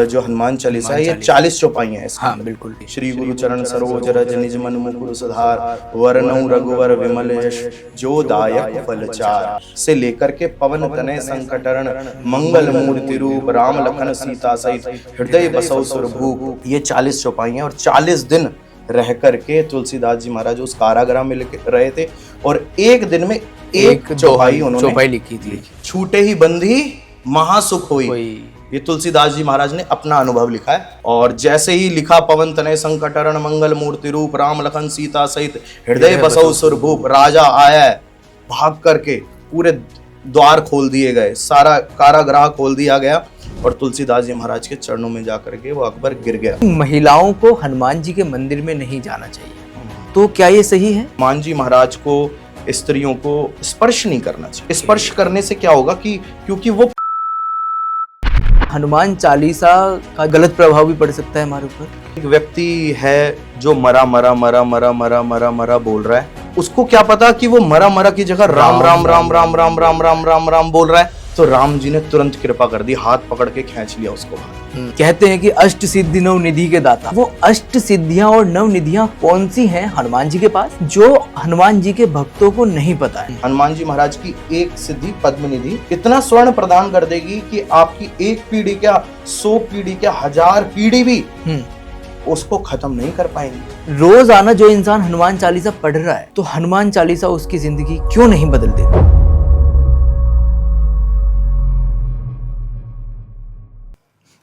जो हनुमान चालीसा है ये 40 चौपाइयां हैं इसके हाँ अंदर। बिल्कुल। श्री गुरु चरण सरोज रज निज मन मुकुर सुधार वरनउ रघुवर विमल यश जो दायक फलचार से लेकर के पवन तनय संकटहरण मंगल मूर्ति रूप राम लखन सीता सहित हृदय बसौ सुरभूप, ये 40 चौपाइयां और 40 दिन रह करके तुलसीदास जी महाराज उस कारागृह में रहे थे और एक दिन में एक चौपाई उन्होंने लिखी थी। छूटे ही बंधी महासुख हुई। ये तुलसीदास जी महाराज ने अपना अनुभव लिखा है। और जैसे ही लिखा पवन तनय संकटहरण मंगल मूर्ति रूप राम लखन सीता सहित हृदय बसौ सुरभूप, राजा आया है, भाग करके पूरे द्वार खोल दिए गए, सारा कारागृह खोल दिया गया और तुलसीदास जी महाराज के चरणों में जाकर के वो अकबर गिर गया। महिलाओं को हनुमान जी के मंदिर में नहीं जाना चाहिए, तो क्या ये सही है? हनुमान जी महाराज को स्त्रियों को स्पर्श नहीं करना चाहिए। स्पर्श करने से क्या होगा कि क्योंकि वो हनुमान चालीसा का गलत प्रभाव भी पड़ सकता है हमारे ऊपर। एक व्यक्ति है जो मरा मरा मरा मरा मरा मरा मरा बोल रहा है, उसको क्या पता कि वो मरा मरा की जगह राम राम राम राम राम राम राम राम राम बोल रहा है। तो राम जी ने तुरंत कृपा कर दी, हाथ पकड़ के खींच लिया उसको। कहते हैं कि अष्ट सिद्धि नव निधि के दाता, वो अष्ट सिद्धियां और नव निधियां कौन सी हैं हनुमान जी के पास, जो हनुमान जी के भक्तों को नहीं पता है। हनुमान जी महाराज की एक सिद्धि पद्म निधि इतना स्वर्ण प्रदान कर देगी कि आपकी एक पीढ़ी क्या 100 पीढ़ी क्या 1000 पीढ़ी भी उसको खत्म नहीं कर पाएंगे। रोज आना जो इंसान हनुमान चालीसा पढ़ रहा है, तो हनुमान चालीसा उसकी जिंदगी क्यों नहीं बदल देती?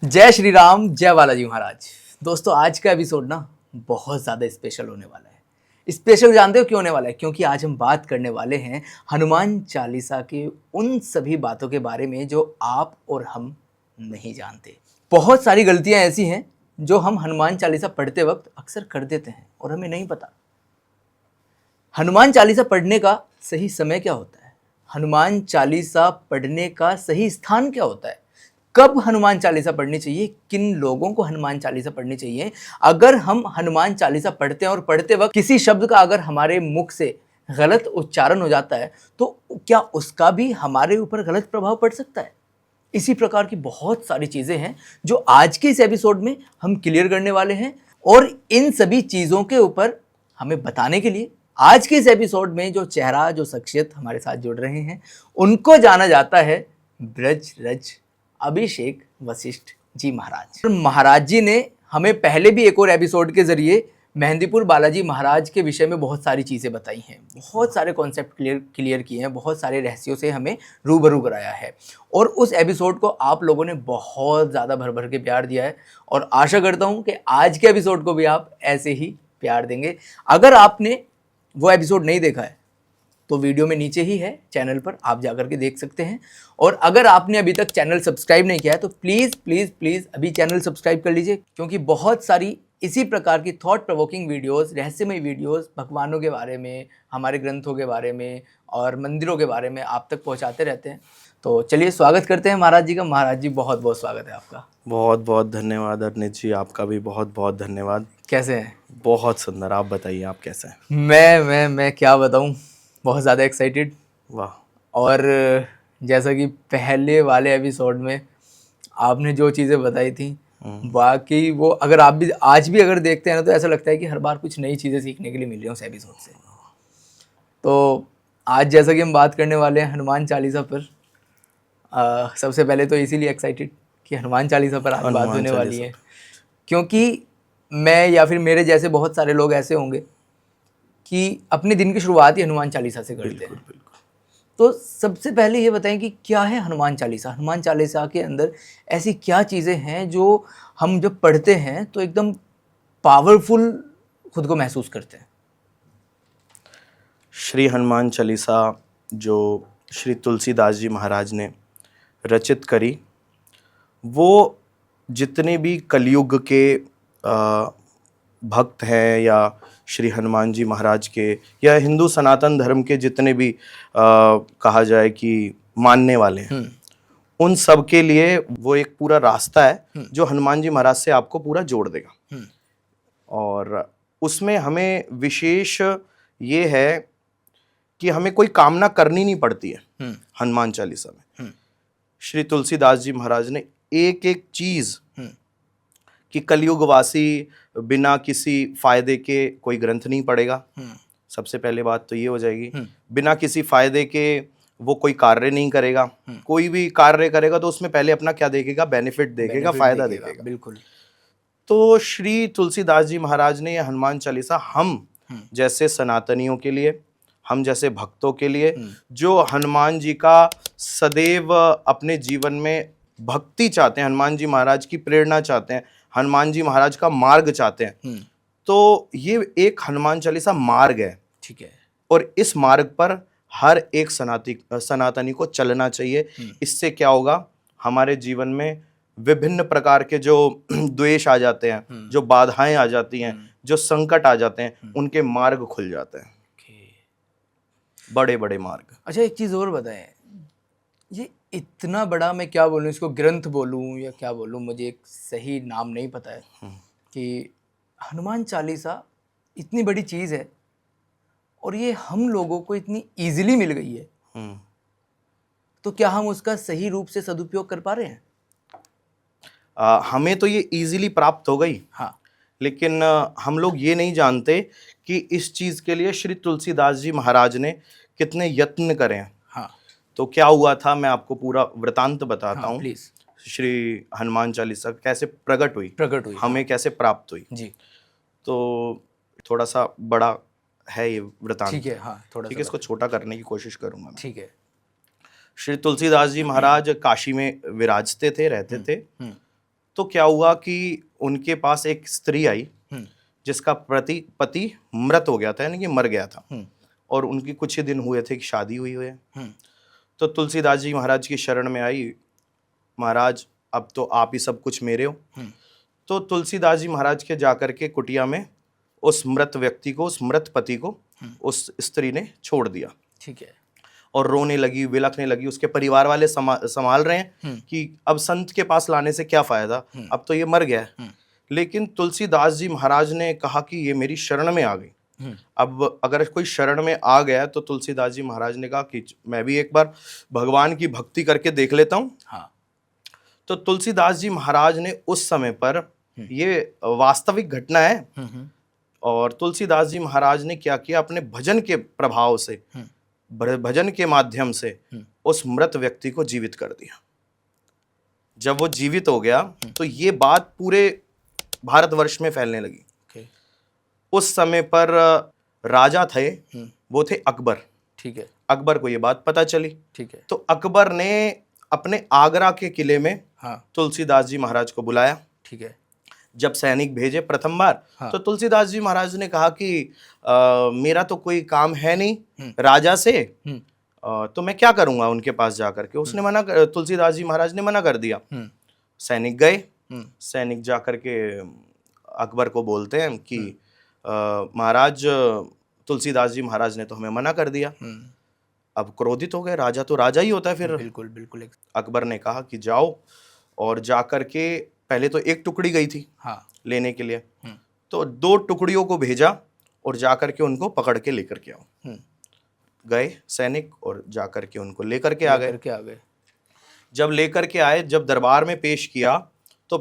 जय श्री राम, जय बालाजी महाराज। दोस्तों आज का एपिसोड ना बहुत ज़्यादा स्पेशल होने वाला है। स्पेशल जानते हो क्यों होने वाला है? क्योंकि आज हम बात करने वाले हैं हनुमान चालीसा के उन सभी बातों के बारे में जो आप और हम नहीं जानते। बहुत सारी गलतियां ऐसी हैं जो हम हनुमान चालीसा पढ़ते वक्त अक्सर कर देते हैं और हमें नहीं पता। हनुमान चालीसा पढ़ने का सही समय क्या होता है? हनुमान चालीसा पढ़ने का सही स्थान क्या होता है? कब हनुमान चालीसा पढ़नी चाहिए? किन लोगों को हनुमान चालीसा पढ़नी चाहिए? अगर हम हनुमान चालीसा पढ़ते हैं और पढ़ते वक्त किसी शब्द का अगर हमारे मुख से गलत उच्चारण हो जाता है तो क्या उसका भी हमारे ऊपर गलत प्रभाव पड़ सकता है? इसी प्रकार की बहुत सारी चीज़ें हैं जो आज के इस एपिसोड में हम क्लियर करने वाले हैं। और इन सभी चीज़ों के ऊपर हमें बताने के लिए आज के इस एपिसोड में जो चेहरा, जो शख्सियत हमारे साथ जुड़ रहे हैं, उनको जाना जाता है ब्रजरज अभिषेक वशिष्ठ जी महाराज। महाराज जी ने हमें पहले भी एक और एपिसोड के जरिए मेहंदीपुर बालाजी महाराज के विषय में बहुत सारी चीज़ें बताई हैं, बहुत सारे कॉन्सेप्ट क्लियर किए हैं, बहुत सारे रहस्यों से हमें रूबरू कराया है। और उस एपिसोड को आप लोगों ने बहुत ज़्यादा भर भर के प्यार दिया है और आशा करता हूँ कि आज के एपिसोड को भी आप ऐसे ही प्यार देंगे। अगर आपने वो एपिसोड नहीं देखा है तो वीडियो में नीचे ही है, चैनल पर आप जाकर के देख सकते हैं। और अगर आपने अभी तक चैनल सब्सक्राइब नहीं किया है तो प्लीज़ प्लीज़ प्लीज़ अभी चैनल सब्सक्राइब कर लीजिए, क्योंकि बहुत सारी इसी प्रकार की थॉट प्रोवोकिंग वीडियोस, रहस्यमय वीडियोस भगवानों के बारे में, हमारे ग्रंथों के बारे में और मंदिरों के बारे में आप तक पहुंचाते रहते हैं। तो चलिए स्वागत करते हैं महाराज जी का। महाराज जी बहुत बहुत स्वागत है आपका। बहुत बहुत धन्यवाद अर्नित जी, आपका भी बहुत बहुत धन्यवाद। कैसे हैं? बहुत सुंदर, आप बताइए आप कैसे हैं? मैं क्या बताऊं, बहुत ज़्यादा एक्साइटेड। वाह। और जैसा कि पहले वाले एपिसोड में आपने जो चीज़ें बताई थी, बाकी वो अगर आप भी आज भी अगर देखते हैं ना तो ऐसा लगता है कि हर बार कुछ नई चीज़ें सीखने के लिए मिल रही हैं उस एपिसोड से। तो आज जैसा कि हम बात करने वाले हैं हनुमान चालीसा पर, सबसे पहले तो इसीलिए एक्साइटेड कि हनुमान चालीसा पर आज बात होने वाली है, क्योंकि मैं या फिर मेरे जैसे बहुत सारे लोग ऐसे होंगे कि अपने दिन की शुरुआत ही हनुमान चालीसा से करते हैं। तो सबसे पहले ये बताएं कि क्या है हनुमान चालीसा? हनुमान चालीसा के अंदर ऐसी क्या चीज़ें हैं जो हम जब पढ़ते हैं तो एकदम पावरफुल खुद को महसूस करते हैं? श्री हनुमान चालीसा जो श्री तुलसीदास जी महाराज ने रचित करी, वो जितने भी कलयुग के भक्त हैं या श्री हनुमान जी महाराज के या हिंदू सनातन धर्म के जितने भी कहा जाए कि मानने वाले हैं, उन सब के लिए वो एक पूरा रास्ता है जो हनुमान जी महाराज से आपको पूरा जोड़ देगा। और उसमें हमें विशेष ये है कि हमें कोई कामना करनी नहीं पड़ती है। हनुमान चालीसा में श्री तुलसीदास जी महाराज ने एक एक चीज कि कलयुगवासी बिना किसी फायदे के कोई ग्रंथ नहीं पढ़ेगा। सबसे पहले बात तो ये हो जाएगी। बिना किसी फायदे के वो कोई कार्य नहीं करेगा। कोई भी कार्य करेगा तो उसमें पहले अपना क्या देखेगा, बेनिफिट देखेगा, फायदा देखेगा। बिल्कुल। तो श्री तुलसीदास जी महाराज ने यह हनुमान चालीसा हम जैसे सनातनियों के लिए, हम जैसे भक्तों के लिए, जो हनुमान जी का सदैव अपने जीवन में भक्ति चाहते हैं, हनुमान जी महाराज की प्रेरणा चाहते हैं, हनुमान जी महाराज का मार्ग चाहते हैं, तो ये एक हनुमान चालीसा मार्ग है। ठीक है। और इस मार्ग पर हर एक सनातनी को चलना चाहिए। इससे क्या होगा, हमारे जीवन में विभिन्न प्रकार के जो द्वेष आ जाते हैं, जो बाधाएं आ जाती हैं, जो संकट आ जाते हैं, उनके मार्ग खुल जाते हैं, बड़े बड़े मार्ग। अच्छा, एक चीज़ और बताएं, ये इतना बड़ा, मैं क्या बोलूँ इसको, ग्रंथ बोलूँ या क्या बोलूँ, मुझे एक सही नाम नहीं पता है, कि हनुमान चालीसा इतनी बड़ी चीज़ है और ये हम लोगों को इतनी इजीली मिल गई है, तो क्या हम उसका सही रूप से सदुपयोग कर पा रहे हैं? हमें तो ये इजीली प्राप्त हो गई, हाँ, लेकिन हम लोग ये नहीं जानते कि इस चीज़ के लिए श्री तुलसीदास जी महाराज ने कितने यत्न करे हैं। हाँ, तो क्या हुआ था, मैं आपको पूरा वृतांत बताता हूँ। प्लीज। श्री हनुमान चालीसा कैसे प्रकट हुई, हमें कैसे प्राप्त हुई जी। तो थोड़ा सा बड़ा है ये वृतांत। ठीक है, हाँ, थोड़ा ठीक है, इसको छोटा करने की कोशिश करूंगा मैं। ठीक है। श्री तुलसीदास जी महाराज काशी में विराजते थे, रहते थे। तो क्या हुआ कि उनके पास एक स्त्री आई जिसका पति मृत हो गया था, यानी कि मर गया था, और उनकी कुछ ही दिन हुए थे कि शादी हुई हुई है। तो तुलसीदास जी महाराज की शरण में आई, महाराज अब तो आप ही सब कुछ मेरे हो। तो तुलसीदास जी महाराज के जाकर के कुटिया में उस मृत व्यक्ति को, उस मृत पति को उस स्त्री ने छोड़ दिया। ठीक है। और रोने लगी, बिलखने लगी। उसके परिवार वाले संभाल रहे हैं कि अब संत के पास लाने से क्या फायदा, अब तो ये मर गया है। लेकिन तुलसीदास जी महाराज ने कहा कि ये मेरी शरण में आ गई, अब अगर कोई शरण में आ गया, तो तुलसीदास जी महाराज ने कहा कि मैं भी एक बार भगवान की भक्ति करके देख लेता हूँ। हाँ। तो तुलसीदास जी महाराज ने उस समय पर, ये वास्तविक घटना है, और तुलसीदास जी महाराज ने क्या किया, अपने भजन के प्रभाव से, भजन के माध्यम से उस मृत व्यक्ति को जीवित कर दिया। जब वो जीवित हो गया तो ये बात पूरे भारतवर्ष में फैलने लगी। उस समय पर राजा थे, वो थे अकबर। ठीक है। अकबर को ये बात पता चली। ठीक है। तो अकबर ने अपने आगरा के किले में हाँ, तुलसीदास जी महाराज को बुलाया। ठीक है। जब सैनिक भेजे प्रथम बार, हाँ, तो तुलसीदास जी महाराज ने कहा कि मेरा तो कोई काम है नहीं राजा से, तो मैं क्या करूंगा उनके पास जाकर के। उसने तुलसीदास जी महाराज ने मना कर दिया। सैनिक गए, सैनिक जाकर के अकबर को बोलते हैं कि महाराज तुलसीदास जी महाराज ने तो हमें मना कर दिया। अब क्रोधित हो गए, राजा तो राजा ही होता है फिर। बिल्कुल बिल्कुल। अकबर ने कहा कि जाओ, और जाकर के पहले तो एक टुकड़ी गई थी हाँ, लेने के लिए, तो 2 टुकड़ियों को भेजा और जाकर के उनको पकड़ के लेकर के आओ। गए सैनिक और जाकर के उनको लेकर के आ गए। जब लेकर के आए, जब दरबार में पेश किया, तो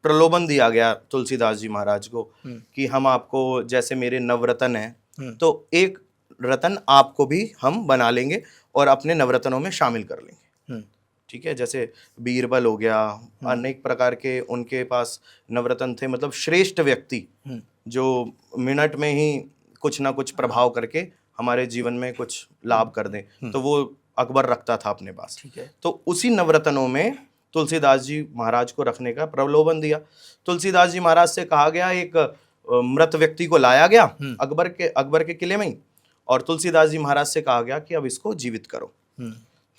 प्रलोभन दिया गया तुलसीदास जी महाराज को कि हम आपको, जैसे मेरे नवरत्न हैं, तो एक रतन आपको भी हम बना लेंगे और अपने नवरत्नों में शामिल कर लेंगे। ठीक है, जैसे बीरबल हो गया, अनेक प्रकार के उनके पास नवरत्न थे, मतलब श्रेष्ठ व्यक्ति जो मिनट में ही कुछ ना कुछ प्रभाव करके हमारे जीवन में कुछ लाभ कर दें, तो वो अकबर रखता था अपने पास। ठीक है। तो उसी नवरत्नों में तुलसीदास जी महाराज को रखने का प्रलोभन दिया। तुलसीदास जी महाराज से कहा गया, एक मृत व्यक्ति को लाया गया अकबर के किले में ही, और तुलसीदास जी महाराज से कहा गया कि अब इसको जीवित करो।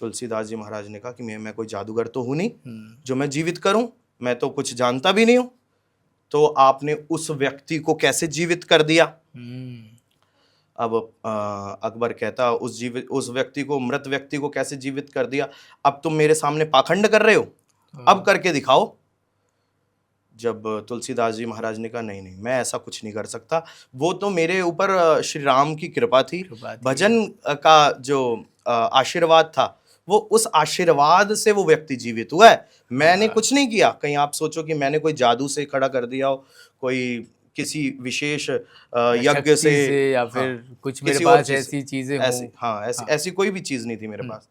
तुलसीदास जी महाराज ने कहा कि मैं कोई जादूगर तो हूं नहीं जो मैं जीवित करूं, मैं तो कुछ जानता भी नहीं हूं, तो आपने उस व्यक्ति को कैसे जीवित कर दिया। अब अकबर कहता, उस व्यक्ति को, मृत व्यक्ति को कैसे जीवित कर दिया, अब तुम मेरे सामने पाखंड कर रहे हो, अब करके दिखाओ। जब तुलसीदास जी महाराज ने कहा नहीं नहीं, मैं ऐसा कुछ नहीं कर सकता, वो तो मेरे ऊपर श्री राम की कृपा थी, भजन का जो आशीर्वाद था वो उस आशीर्वाद से वो व्यक्ति जीवित हुआ है। मैंने कुछ नहीं किया। कहीं आप सोचो कि मैंने कोई जादू से खड़ा कर दिया हो, कोई किसी विशेष यज्ञ शक्ति से या हाँ, फिर कुछ मेरे किसी और पास चीज ऐसी से। चीजें ऐसी हों। हाँ ऐसी ऐसी कोई भी चीज नहीं थी मेरे पास।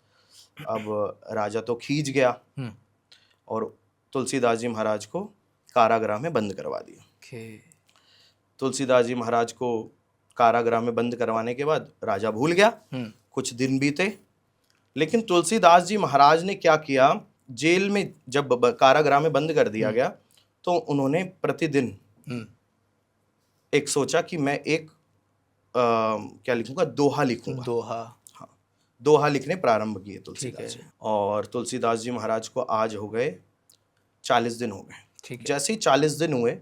अब राजा तो खींच गया हम्म, और तुलसीदास जी महाराज को कारागृह में बंद करवा दिया। ओके। तुलसीदास जी महाराज को कारागृह में बंद करवाने के बाद राजा भूल गया। हम्म, कुछ दिन बीते, लेकिन तुलसीदास जी महाराज ने क्या किया, जेल में जब कारागृह में बंद कर दिया गया तो उन्होंने प्रतिदिन हम्म, एक सोचा कि मैं एक क्या लिखूंगा, दोहा लिखूंगा। दोहा। हाँ, दोहा लिखने प्रारंभ किए ठीक तुलसीदास है। जी। और तुलसीदास जी महाराज को आज हो गए 40 दिन हो गए। ठीक है। जैसे ही 40 दिन हुए,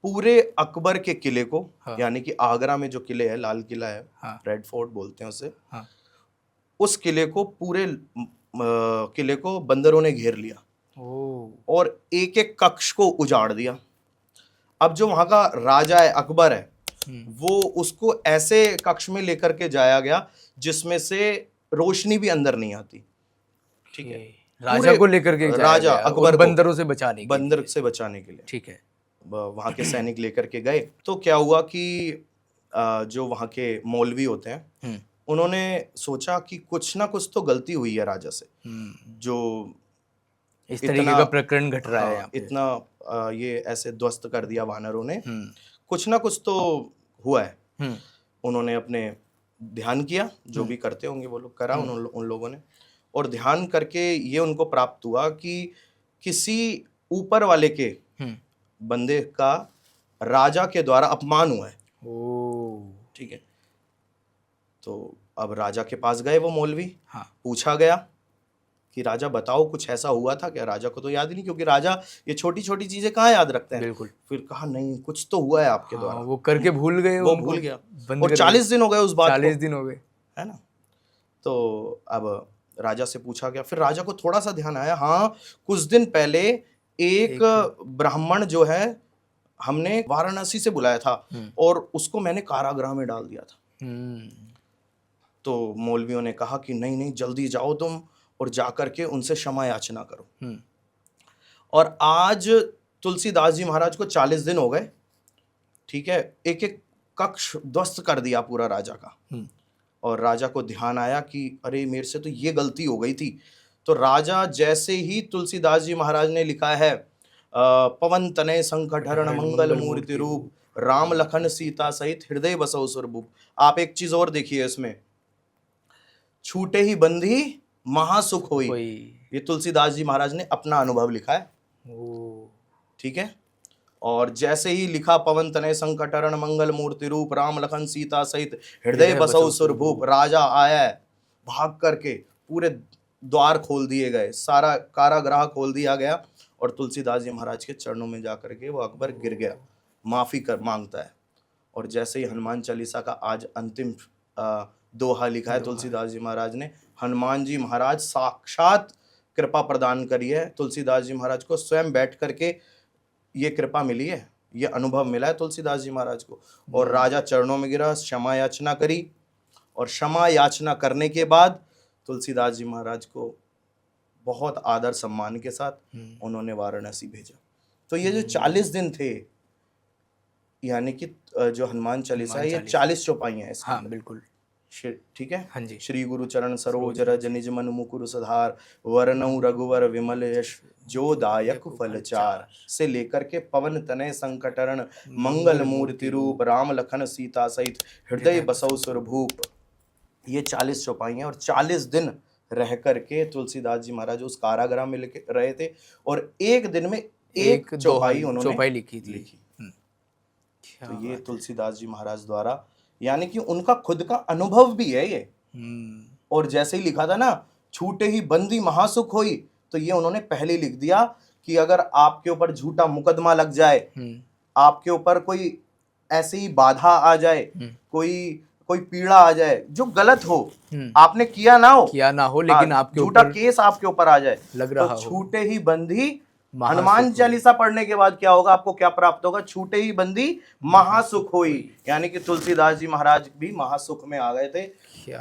पूरे अकबर के किले को, हाँ। यानी कि आगरा में जो किले है, लाल किला है, हाँ। रेड फोर्ट बोलते हैं उसे, हाँ। उस किले को, पूरे किले को बंदरों ने घेर लिया ओ। और एक एक कक्ष को उजाड़ दिया। अब जो वहां का राजा है, अकबर है, वो उसको ऐसे कक्ष में लेकर के जाया गया जिसमें से रोशनी भी अंदर नहीं आती। ठीक है। राजा को लेकर के जाया राजा गया, अकबर उन को बंदरों से बचाने के बंदर लिए। से बचाने के लिए। ठीक है। वहां के सैनिक लेकर के गए तो क्या हुआ कि जो वहां के मौलवी होते हैं, उन्होंने सोचा कि कुछ ना कुछ तो गलती हुई है राजा से, जो इस तरीके का प्रकरण घट रहा है यहाँ पे। इतना ये ऐसे ध्वस्त कर दिया वानरों ने, कुछ ना कुछ तो हुआ है। उन्होंने अपने ध्यान किया, जो भी करते होंगे वो लोग करा उन लोगों ने, और ध्यान करके ये उनको प्राप्त हुआ कि किसी ऊपर वाले के बंदे का राजा के द्वारा अपमान हुआ है। ठीक है। तो अब राजा के पास गए वो मौलवी। हाँ। पूछा गया कि राजा बताओ कुछ ऐसा हुआ था क्या? राजा को तो याद ही नहीं, क्योंकि राजा ये छोटी छोटी चीजें कहाँ याद रखते हैं। बिल्कुल। फिर कहा नहीं, कुछ तो हुआ है आपके द्वारा। वो करके भूल गए, वो भूल गया। और 40 दिन हो गए उस बात को। 40 दिन हो गए, है ना। तो अब राजा से पूछा गया, फिर राजा को थोड़ा सा ध्यान आया, हाँ कुछ दिन पहले एक ब्राह्मण जो है हमने वाराणसी से बुलाया था और उसको मैंने कारागृह में डाल दिया था। तो मौलवियों ने कहा कि नहीं नहीं, जल्दी जाओ तुम और जाकर के उनसे क्षमा याचना करो। और आज तुलसीदास जी महाराज को 40 दिन हो गए। ठीक है। एक एक कक्ष ध्वस्त कर दिया पूरा राजा का। और राजा को ध्यान आया कि अरे मेरे से तो ये गलती हो गई थी। तो राजा जैसे ही, तुलसीदास जी महाराज ने लिखा है, पवन तनय संकट हरण मंगल मूर्ति रूप, राम लखन सीता सहित हृदय बसौ सुरभूप। आप एक चीज और देखिए इसमें, छूटे ही बंधी महासुख होई। ये तुलसीदास जी महाराज ने अपना अनुभव लिखा है। ठीक है। और जैसे ही लिखा, पवन तनय संकट हरण मंगल मूर्ति रूप, राम लखन सीता सहित हृदय बसौ सुरभूप, राजा आया है भाग करके, पूरे द्वार खोल दिए गए, सारा कारागृह खोल दिया गया और तुलसीदास जी महाराज के चरणों में जाकर के वो अकबर गिर गया, माफी कर मांगता है। और जैसे ही हनुमान चालीसा का आज अंतिम दोहा लिखा है तुलसीदास जी महाराज ने, हनुमान जी महाराज साक्षात कृपा प्रदान करी है। तुलसीदास जी महाराज को स्वयं बैठ करके ये कृपा मिली है, ये अनुभव मिला है तुलसीदास जी महाराज को। और राजा चरणों में गिरा, क्षमा याचना करी, और क्षमा याचना करने के बाद तुलसीदास जी महाराज को बहुत आदर सम्मान के साथ उन्होंने वाराणसी भेजा। तो ये जो 40 दिन थे, यानी कि जो हनुमान चालीसा है, ये 40 चौपाइयां हैं। हाँ बिल्कुल। ठीक है। हाँ जी। श्री गुरु चरण सरोज रज निज मन मुकुर सुधार, वरनऊ रघुवर विमल यश जो दायक फलचार, से लेकर के पवन तनय संकट हरण मंगल मूर्ति रूप, राम लखन सीता सहित हृदय बसौ सुरभूप, ये 40 चौपाइयां। और 40 दिन रह करके तुलसीदास जी महाराज उस कारागृह में रहे थे और एक दिन में एक चौपाई उन्होंने लिखी थी। तो ये तुलसीदास जी महाराज द्वारा, यानी कि उनका खुद का अनुभव भी है ये। और जैसे ही लिखा था ना, छूटे ही बंदी महासुख होई, तो ये उन्होंने पहले लिख दिया कि अगर आपके ऊपर झूठा मुकदमा लग जाए, आपके ऊपर कोई ऐसी ही बाधा आ जाए, कोई पीड़ा आ जाए जो गलत हो, आपने किया ना हो, लेकिन आपके झूठा केस आपके ऊपर आ जाए, लग रहा तो छूटे ही बंदी हनुमान चालीसा पढ़ने के बाद क्या होगा, आपको क्या प्राप्त होगा? छूटे ही बंदी महासुख होई। यानी कि तुलसीदास जी महाराज भी महासुख में आ गए थे।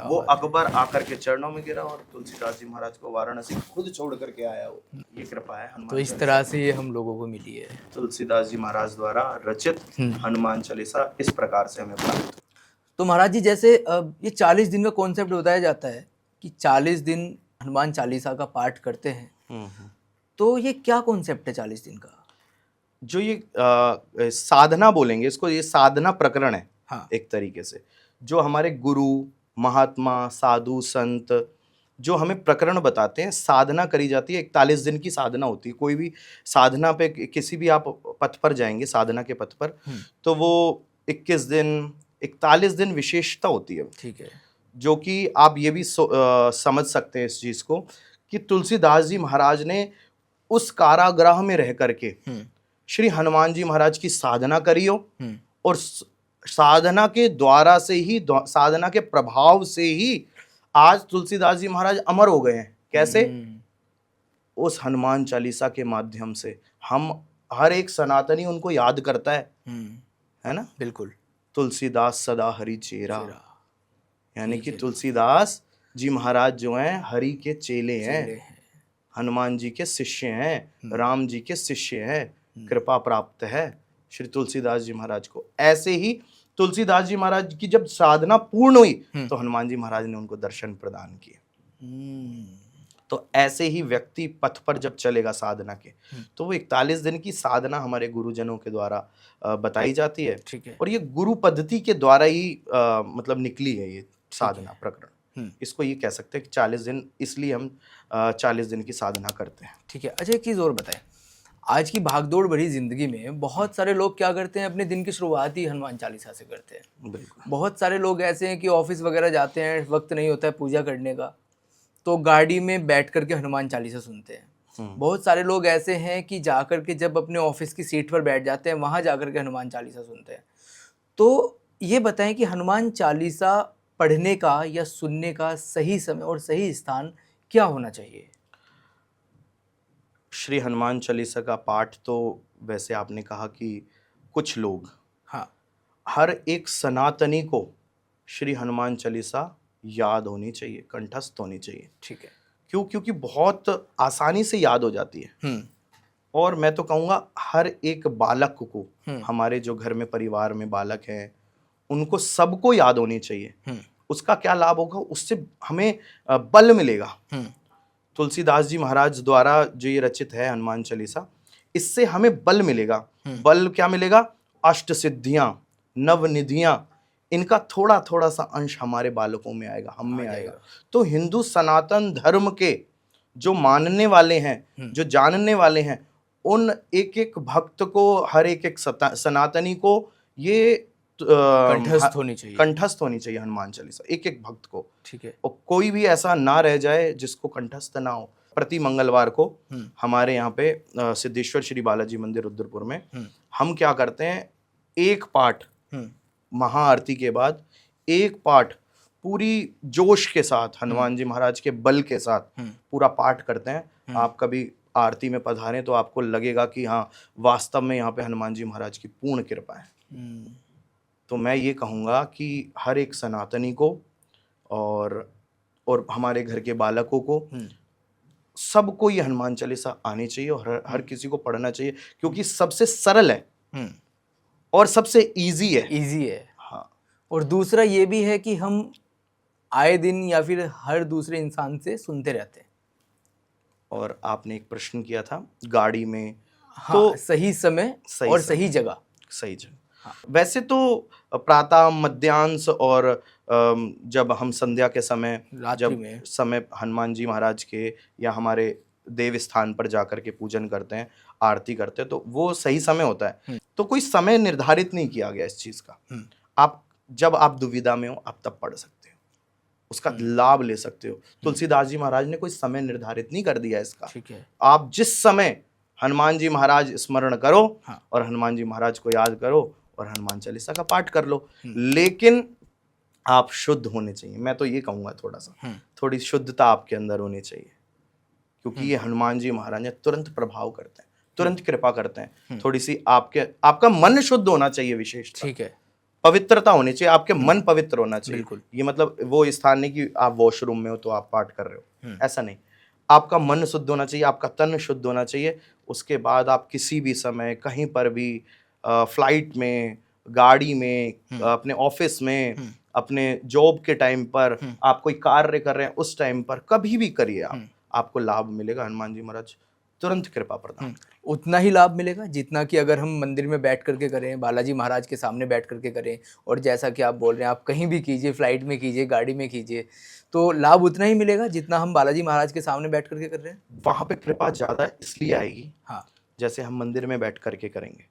वो अकबर आकर के चरणों में गिरा और तुलसीदास जी महाराज को वाराणसी खुद छोड़ करके आया। वो ये कृपा है हनुमान। तो इस तरह से ये हम लोगों को मिली है। तुलसीदास जी महाराज द्वारा रचित हनुमान चालीसा इस प्रकार से हमें प्राप्त हुई। तो महाराज जी जैसे ये 40 दिन का कॉन्सेप्ट बताया जाता है कि 40 दिन हनुमान चालीसा का पाठ करते हैं, तो ये क्या कॉन्सेप्ट है 40 दिन का? जो ये साधना बोलेंगे इसको, ये साधना प्रकरण है। हाँ। एक तरीके से जो हमारे गुरु महात्मा साधु संत जो हमें प्रकरण बताते हैं, साधना करी जाती है। 41 दिन की साधना होती है। कोई भी साधना पे किसी भी आप पथ पर जाएंगे, साधना के पथ पर, तो वो 21 दिन 41 दिन विशेषता होती है। ठीक है। जो कि आप ये भी समझ सकते हैं इस चीज को कि तुलसीदास जी महाराज ने उस कारागृह में रह करके श्री हनुमान जी महाराज की साधना करी हो, और साधना के द्वारा से ही, साधना के प्रभाव से ही आज तुलसीदास जी महाराज अमर हो गए हैं। कैसे? उस हनुमान चालीसा के माध्यम से हम हर एक सनातनी उनको याद करता है ना? बिल्कुल। तुलसीदास सदा हरि चेरा, यानी कि तुलसीदास जी महाराज जो हैं हरि के चेले हैं, हनुमान जी के शिष्य हैं, राम जी के शिष्य हैं। कृपा प्राप्त है श्री तुलसीदास जी महाराज को। ऐसे ही तुलसीदास जी महाराज की जब साधना पूर्ण हुई तो हनुमान जी महाराज ने उनको दर्शन प्रदान किए। तो ऐसे ही व्यक्ति पथ पर जब चलेगा साधना के, तो वो 41 दिन की साधना हमारे गुरुजनों के द्वारा बताई जाती है। ठीक है। और ये गुरु पद्धति के द्वारा ही मतलब निकली है ये साधना प्रकरण। इसको ये कह सकते हैं कि 40 दिन, इसलिए हम 40 दिन की साधना करते हैं। ठीक है। अच्छा, एक चीज़ और बताएं, आज की भागदौड़ भरी जिंदगी में बहुत सारे लोग क्या करते हैं, अपने दिन की शुरुआत ही हनुमान चालीसा से करते हैं। बिल्कुल। बहुत सारे लोग ऐसे हैं कि ऑफिस वगैरह जाते हैं, वक्त नहीं होता है पूजा करने का, तो गाड़ी में बैठ करके हनुमान चालीसा सुनते हैं। बहुत सारे लोग ऐसे हैं कि जाकर के जब अपने ऑफिस की सीट पर बैठ जाते हैं, वहाँ जाकर के हनुमान चालीसा सुनते हैं। तो ये बताएं कि हनुमान चालीसा पढ़ने का या सुनने का सही समय और सही स्थान क्या होना चाहिए? श्री हनुमान चालीसा का पाठ तो वैसे आपने कहा कि कुछ लोग, हाँ, हर एक सनातनी को श्री हनुमान चालीसा याद होनी चाहिए, कंठस्थ होनी चाहिए। ठीक है। क्यों? क्योंकि बहुत आसानी से याद हो जाती है। और मैं तो कहूँगा हर एक बालक को, हमारे जो घर में परिवार में बालक हैं, उनको सबको याद होनी चाहिए। उसका क्या लाभ होगा? उससे हमें बल मिलेगा। तुलसीदास जी महाराज द्वारा जो ये रचित है हनुमान चालीसा, इससे हमें बल मिलेगा। बल क्या मिलेगा? अष्ट सिद्धियां, नवनिधियां, इनका थोड़ा थोड़ा सा अंश हमारे बालकों में आएगा, हम में आएगा। तो हिंदू सनातन धर्म के जो मानने वाले हैं, जो जानने वाले हैं, उन एक एक भक्त को, हर एक एक सनातनी को ये कंठस्थ होनी चाहिए, कंठस्थ होनी चाहिए हनुमान चालीसा, एक एक भक्त को। ठीक है। और कोई भी ऐसा ना रह जाए जिसको कंठस्थ ना हो। प्रति मंगलवार को हमारे यहाँ पे सिद्धेश्वर श्री बालाजी मंदिर रुद्रपुर में हम क्या करते हैं, एक पाठ महाआरती के बाद एक पाठ पूरी जोश के साथ हनुमान जी महाराज के बल के साथ पूरा पाठ करते हैं। आप कभी आरती में पधारें तो आपको लगेगा कि हाँ, वास्तव में यहाँ पे हनुमान जी महाराज की पूर्ण कृपा है। तो मैं ये कहूँगा कि हर एक सनातनी को और हमारे घर के बालकों को, सबको ये हनुमान चालीसा आनी चाहिए और हर किसी को पढ़ना चाहिए, क्योंकि सबसे सरल है और सबसे इजी है। हाँ। और दूसरा ये भी है कि हम आए दिन या फिर हर दूसरे इंसान से सुनते रहते हैं। और आपने एक प्रश्न किया था गाड़ी में, हाँ, तो सही समय और सही जगह। हाँ। वैसे तो प्रातः, मध्यांश और जब हम संध्या के समय, जब समय हनुमान जी महाराज के या हमारे देव स्थान पर जाकर के पूजन करते हैं, आरती करते हैं, तो वो सही समय होता है। तो कोई समय निर्धारित नहीं किया गया इस चीज का। आप जब आप दुविधा में हो, आप तब पढ़ सकते हो, उसका लाभ ले सकते हो। तुलसीदास जी महाराज ने कोई समय निर्धारित नहीं कर दिया इसका। ठीक है। आप जिस समय हनुमान जी महाराज स्मरण करो और हनुमान जी महाराज को याद करो और हनुमान चालीसा का पाठ कर लो। लेकिन आप शुद्ध होने चाहिए। मैं तो ये कहूँगा थोड़ी शुद्धता आपके अंदर होनी चाहिए, क्योंकि ये हनुमान जी महाराज तुरंत प्रभाव करते हैं। तुरंत कृपा करते हैं। थोड़ी सी आपका मन शुद्ध होना चाहिए, विशेष ठीक है। पवित्रता होनी चाहिए, आपके मन पवित्र होना चाहिए। बिल्कुल। ये मतलब वो स्थान नहीं कि आप वॉशरूम में हो तो आप पाठ कर रहे हो, ऐसा नहीं। आपका मन शुद्ध होना चाहिए, आपका तन शुद्ध होना चाहिए। उसके बाद आप किसी भी समय कहीं पर भी, फ्लाइट में, गाड़ी में, अपने ऑफिस में, अपने जॉब के टाइम पर, आप कोई कार्य कर रहे हैं उस टाइम पर, कभी भी करिए आप, आपको लाभ मिलेगा। हनुमान जी महाराज तुरंत कृपा प्रदान। उतना ही लाभ मिलेगा जितना कि अगर हम मंदिर में बैठ करके करें, बालाजी महाराज के सामने बैठ करके करें। और जैसा कि आप बोल रहे हैं, आप कहीं भी कीजिए, फ्लाइट में कीजिए, गाड़ी में कीजिए, तो लाभ उतना ही मिलेगा जितना हम बालाजी महाराज के सामने बैठ करके कर रहे हैं। वहां पे कृपा ज्यादा इसलिए आएगी, हाँ, जैसे हम मंदिर में बैठ करके करेंगे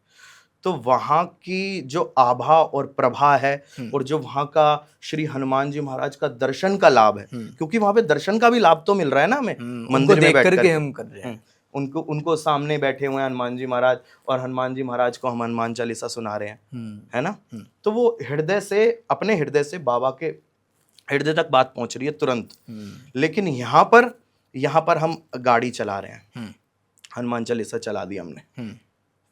तो वहां की जो आभा और प्रभा है, और जो वहां का श्री हनुमान जी महाराज का दर्शन का लाभ है, क्योंकि वहां पे दर्शन का भी लाभ तो मिल रहा है ना हमें, मंदिर में बैठ करके हम कर रहे हैं। उनको सामने बैठे हुए हैं हनुमान जी महाराज, और हनुमान जी महाराज को हम हनुमान चालीसा सुना रहे हैं, है ना। तो वो हृदय से, अपने हृदय से बाबा के हृदय तक बात पहुंच रही है तुरंत। लेकिन यहाँ पर हम गाड़ी चला रहे हैं, हनुमान चालीसा चला दी हमने,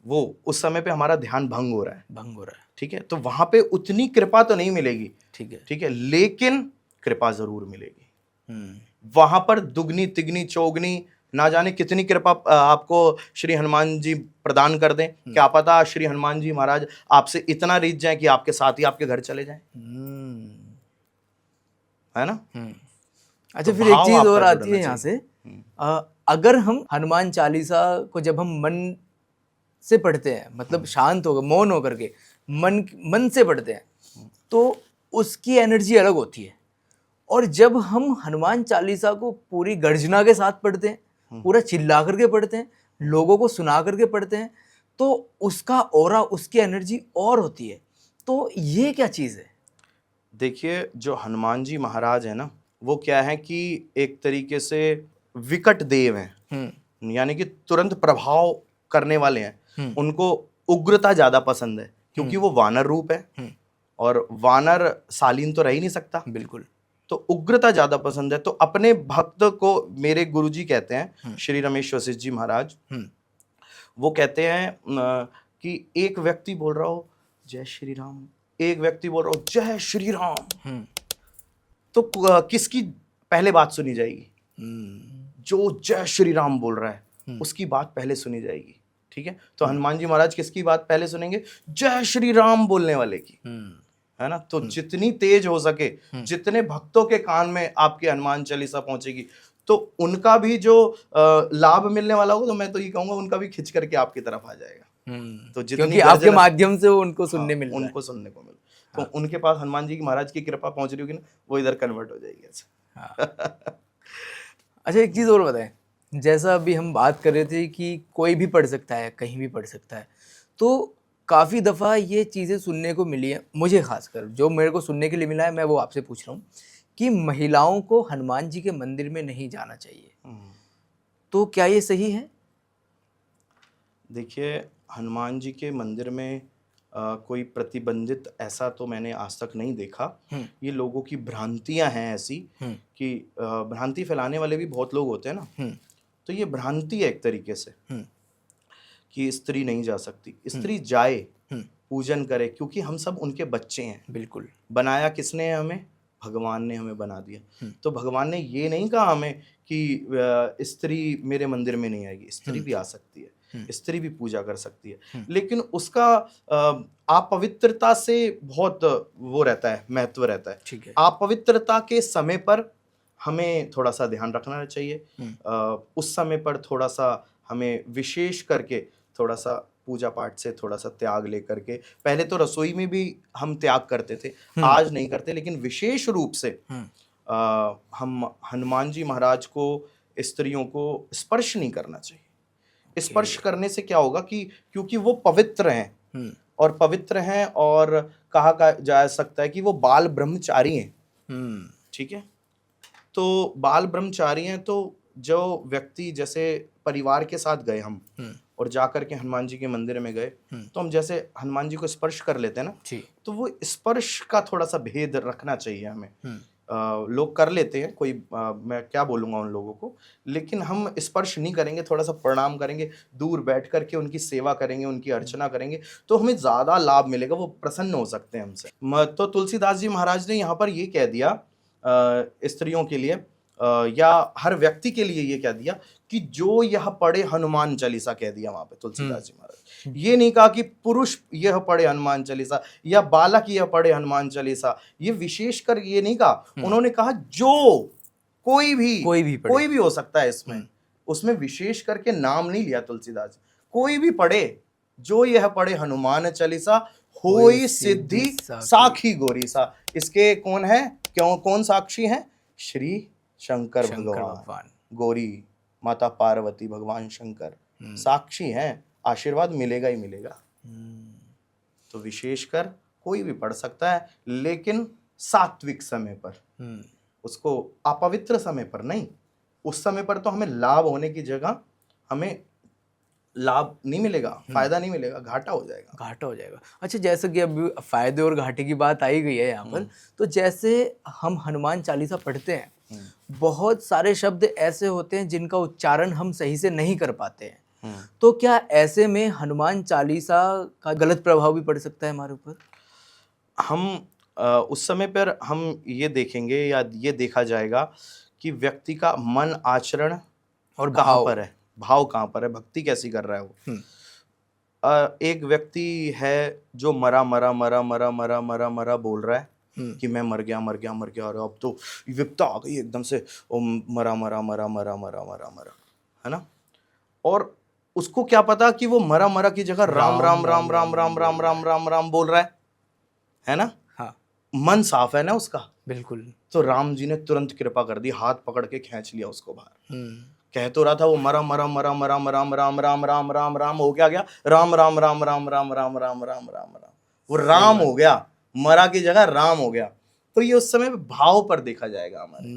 वो उस समय पे हमारा ध्यान भंग हो रहा है, ठीक है। तो वहां पे उतनी कृपा तो नहीं मिलेगी, ठीक है, लेकिन कृपा जरूर मिलेगी। वहां पर दुगनी तिगनी चौगनी ना जाने कितनी कृपा आपको श्री हनुमान जी प्रदान कर दें। क्या पता श्री हनुमान जी महाराज आपसे इतना रीझ जाए कि आपके साथ ही आपके घर चले जाएं, है ना। अच्छा, तो फिर एक भाव चीज आपका और आती जुड़ना है यहाँ से, अगर हम हनुमान चालीसा को जब हम मन से पढ़ते हैं, मतलब शांत होकर, मौन होकर के, मन से पढ़ते हैं, तो उसकी एनर्जी अलग होती है। और जब हम हनुमान चालीसा को पूरी गर्जना के साथ पढ़ते हैं, पूरा चिल्ला करके पढ़ते हैं, लोगों को सुना करके पढ़ते हैं, तो उसका ऑरा, उसकी एनर्जी और होती है। तो ये क्या चीज़ है? देखिए, जो हनुमान जी महाराज है ना, वो क्या है कि एक तरीके से विकट देव हैं, यानी कि तुरंत प्रभाव करने वाले हैं। उनको उग्रता ज्यादा पसंद है, क्योंकि वो वानर रूप है, और वानर शालीन तो रह ही नहीं सकता, बिल्कुल। तो उग्रता ज्यादा पसंद है। तो अपने भक्त को, मेरे गुरुजी कहते हैं, श्री रमेश वशिष्ठ जी महाराज, वो कहते हैं कि एक व्यक्ति बोल रहा हो जय श्री राम, एक व्यक्ति बोल रहा हो जय श्री राम, तो किसकी पहले बात सुनी जाएगी? जो जय श्री राम बोल रहा है उसकी बात पहले सुनी जाएगी, ठीक है। तो हनुमान जी महाराज किसकी बात पहले सुनेंगे? जय श्री राम बोलने वाले की, है ना। तो जितनी तेज हो सके, जितने भक्तों के कान में आपकी हनुमान चालीसा पहुंचेगी, तो उनका भी जो लाभ मिलने वाला होगा, तो मैं तो ये कहूंगा उनका भी खिंच करके आपकी तरफ आ जाएगा। तो क्योंकि आपके माध्यम से वो उनको सुनने मिल रहा है। उनको सुनने को मिल, तो उनके पास हनुमान जी की महाराज की कृपा पहुंच रही होगी ना, वो इधर कन्वर्ट हो जाएगी ऐसे। अच्छा, एक चीज़ और बताएं, जैसा अभी हम बात कर रहे थे कि कोई भी पढ़ सकता है, कहीं भी पढ़ सकता है, तो काफ़ी दफ़ा ये चीज़ें सुनने को मिली है, मुझे खासकर जो मेरे को सुनने के लिए मिला है, मैं वो आपसे पूछ रहा हूँ कि महिलाओं को हनुमान जी के मंदिर में नहीं जाना चाहिए, तो क्या ये सही है? देखिए, हनुमान जी के मंदिर में कोई प्रतिबंधित ऐसा तो मैंने आज तक नहीं देखा। ये लोगों की भ्रांतियां हैं ऐसी कि भ्रांति फैलाने वाले भी बहुत लोग होते हैं ना, तो ये भ्रांति है एक तरीके से कि स्त्री नहीं जा सकती। स्त्री जाए, पूजन करे, क्योंकि हम सब उनके बच्चे हैं। बिल्कुल। बनाया किसने है हमें? भगवान ने हमें बना दिया। तो भगवान ने ये नहीं कहा हमें कि स्त्री मेरे मंदिर में नहीं आएगी, स्त्री भी आ सकती है, स्त्री भी पूजा कर सकती है, लेकिन उसका अपवित्रता से बहुत वो रहता है, महत्व रहता है। ठीक है। अपवित्रता के समय पर हमें थोड़ा सा ध्यान रखना चाहिए। उस समय पर थोड़ा सा हमें विशेष करके थोड़ा सा पूजा पाठ से थोड़ा सा त्याग लेकर के, पहले तो रसोई में भी हम त्याग करते थे, आज नहीं करते, लेकिन विशेष रूप से हम हनुमान जी महाराज को, स्त्रियों को स्पर्श नहीं करना चाहिए। स्पर्श करने से क्या होगा कि क्योंकि वो पवित्र हैं, और पवित्र हैं, और कहा जा सकता है कि वो बाल ब्रह्मचारी हैं, ठीक है। तो बाल ब्रह्मचारी हैं, तो जो व्यक्ति जैसे परिवार के साथ गए हम और जाकर के हनुमान जी के मंदिर में गए, तो हम जैसे हनुमान जी को स्पर्श कर लेते हैं ना, तो वो स्पर्श का थोड़ा सा भेद रखना चाहिए हमें। लोग कर लेते हैं, कोई मैं क्या बोलूँगा उन लोगों को, लेकिन हम स्पर्श नहीं करेंगे, थोड़ा सा प्रणाम करेंगे, दूर बैठ करके उनकी सेवा करेंगे, उनकी अर्चना करेंगे, तो हमें ज़्यादा लाभ मिलेगा, वो प्रसन्न हो सकते हैं हमसे। तो तुलसीदास जी महाराज ने यहाँ पर ये कह दिया स्त्रियों के लिए या हर व्यक्ति के लिए ये कह दिया कि जो यह पढ़े हनुमान चालीसा, कह दिया वहां पे तुलसीदास जी महाराज। ये नहीं कहा कि पुरुष यह पढ़े हनुमान चालीसा या बालक यह पढ़े हनुमान चालीसा, ये विशेषकर ये नहीं कहा, उन्होंने कहा जो कोई भी हो सकता है इसमें, उसमें विशेष करके नाम नहीं लिया तुलसीदास, कोई भी पढ़े, जो यह पढ़े हनुमान चालीसा होई सिद्धि साखी गोरी सा। इसके कौन है, क्यों, कौन साक्षी है? श्री शंकर भगवान, गौरी माता पार्वती, भगवान शंकर साक्षी हैं, आशीर्वाद मिलेगा ही मिलेगा। तो विशेषकर कोई भी पढ़ सकता है, लेकिन सात्विक समय पर, उसको अपवित्र समय पर नहीं। उस समय पर तो हमें लाभ होने की जगह हमें लाभ नहीं मिलेगा, फायदा नहीं मिलेगा, घाटा हो जाएगा। अच्छा, जैसे कि अभी फायदे और घाटे की बात आई गई है यहाँ पर, तो जैसे हम हनुमान चालीसा पढ़ते हैं, बहुत सारे शब्द ऐसे होते हैं जिनका उच्चारण हम सही से नहीं कर पाते हैं, तो क्या ऐसे में हनुमान चालीसा का गलत प्रभाव भी पड़ सकता है हमारे ऊपर? हम उस समय पर हम ये देखेंगे या ये देखा जाएगा कि व्यक्ति का मन, आचरण और कहाँ पर है, भाव कहाँ पर है, भक्ति कैसी कर रहा है वो। एक व्यक्ति है जो मरा बोल रहा है कि मैं मर गया, और अब तो विपदा आ गई एकदम से, मरा, है ना। और उसको क्या पता कि वो मरा की जगह राम राम राम राम राम राम राम राम राम बोल रहा है ना। हाँ, मन साफ है ना उसका, बिल्कुल। तो राम जी ने तुरंत कृपा कर दी, हाथ पकड़ के खींच लिया उसको बाहर। कह तो रहा था वो मरा राम राम राम राम राम राम हो गया राम राम राम राम राम राम राम राम राम, वो राम हो गया, मरा की जगह राम हो गया। तो ये उस समय भाव पर देखा जाएगा हमारे,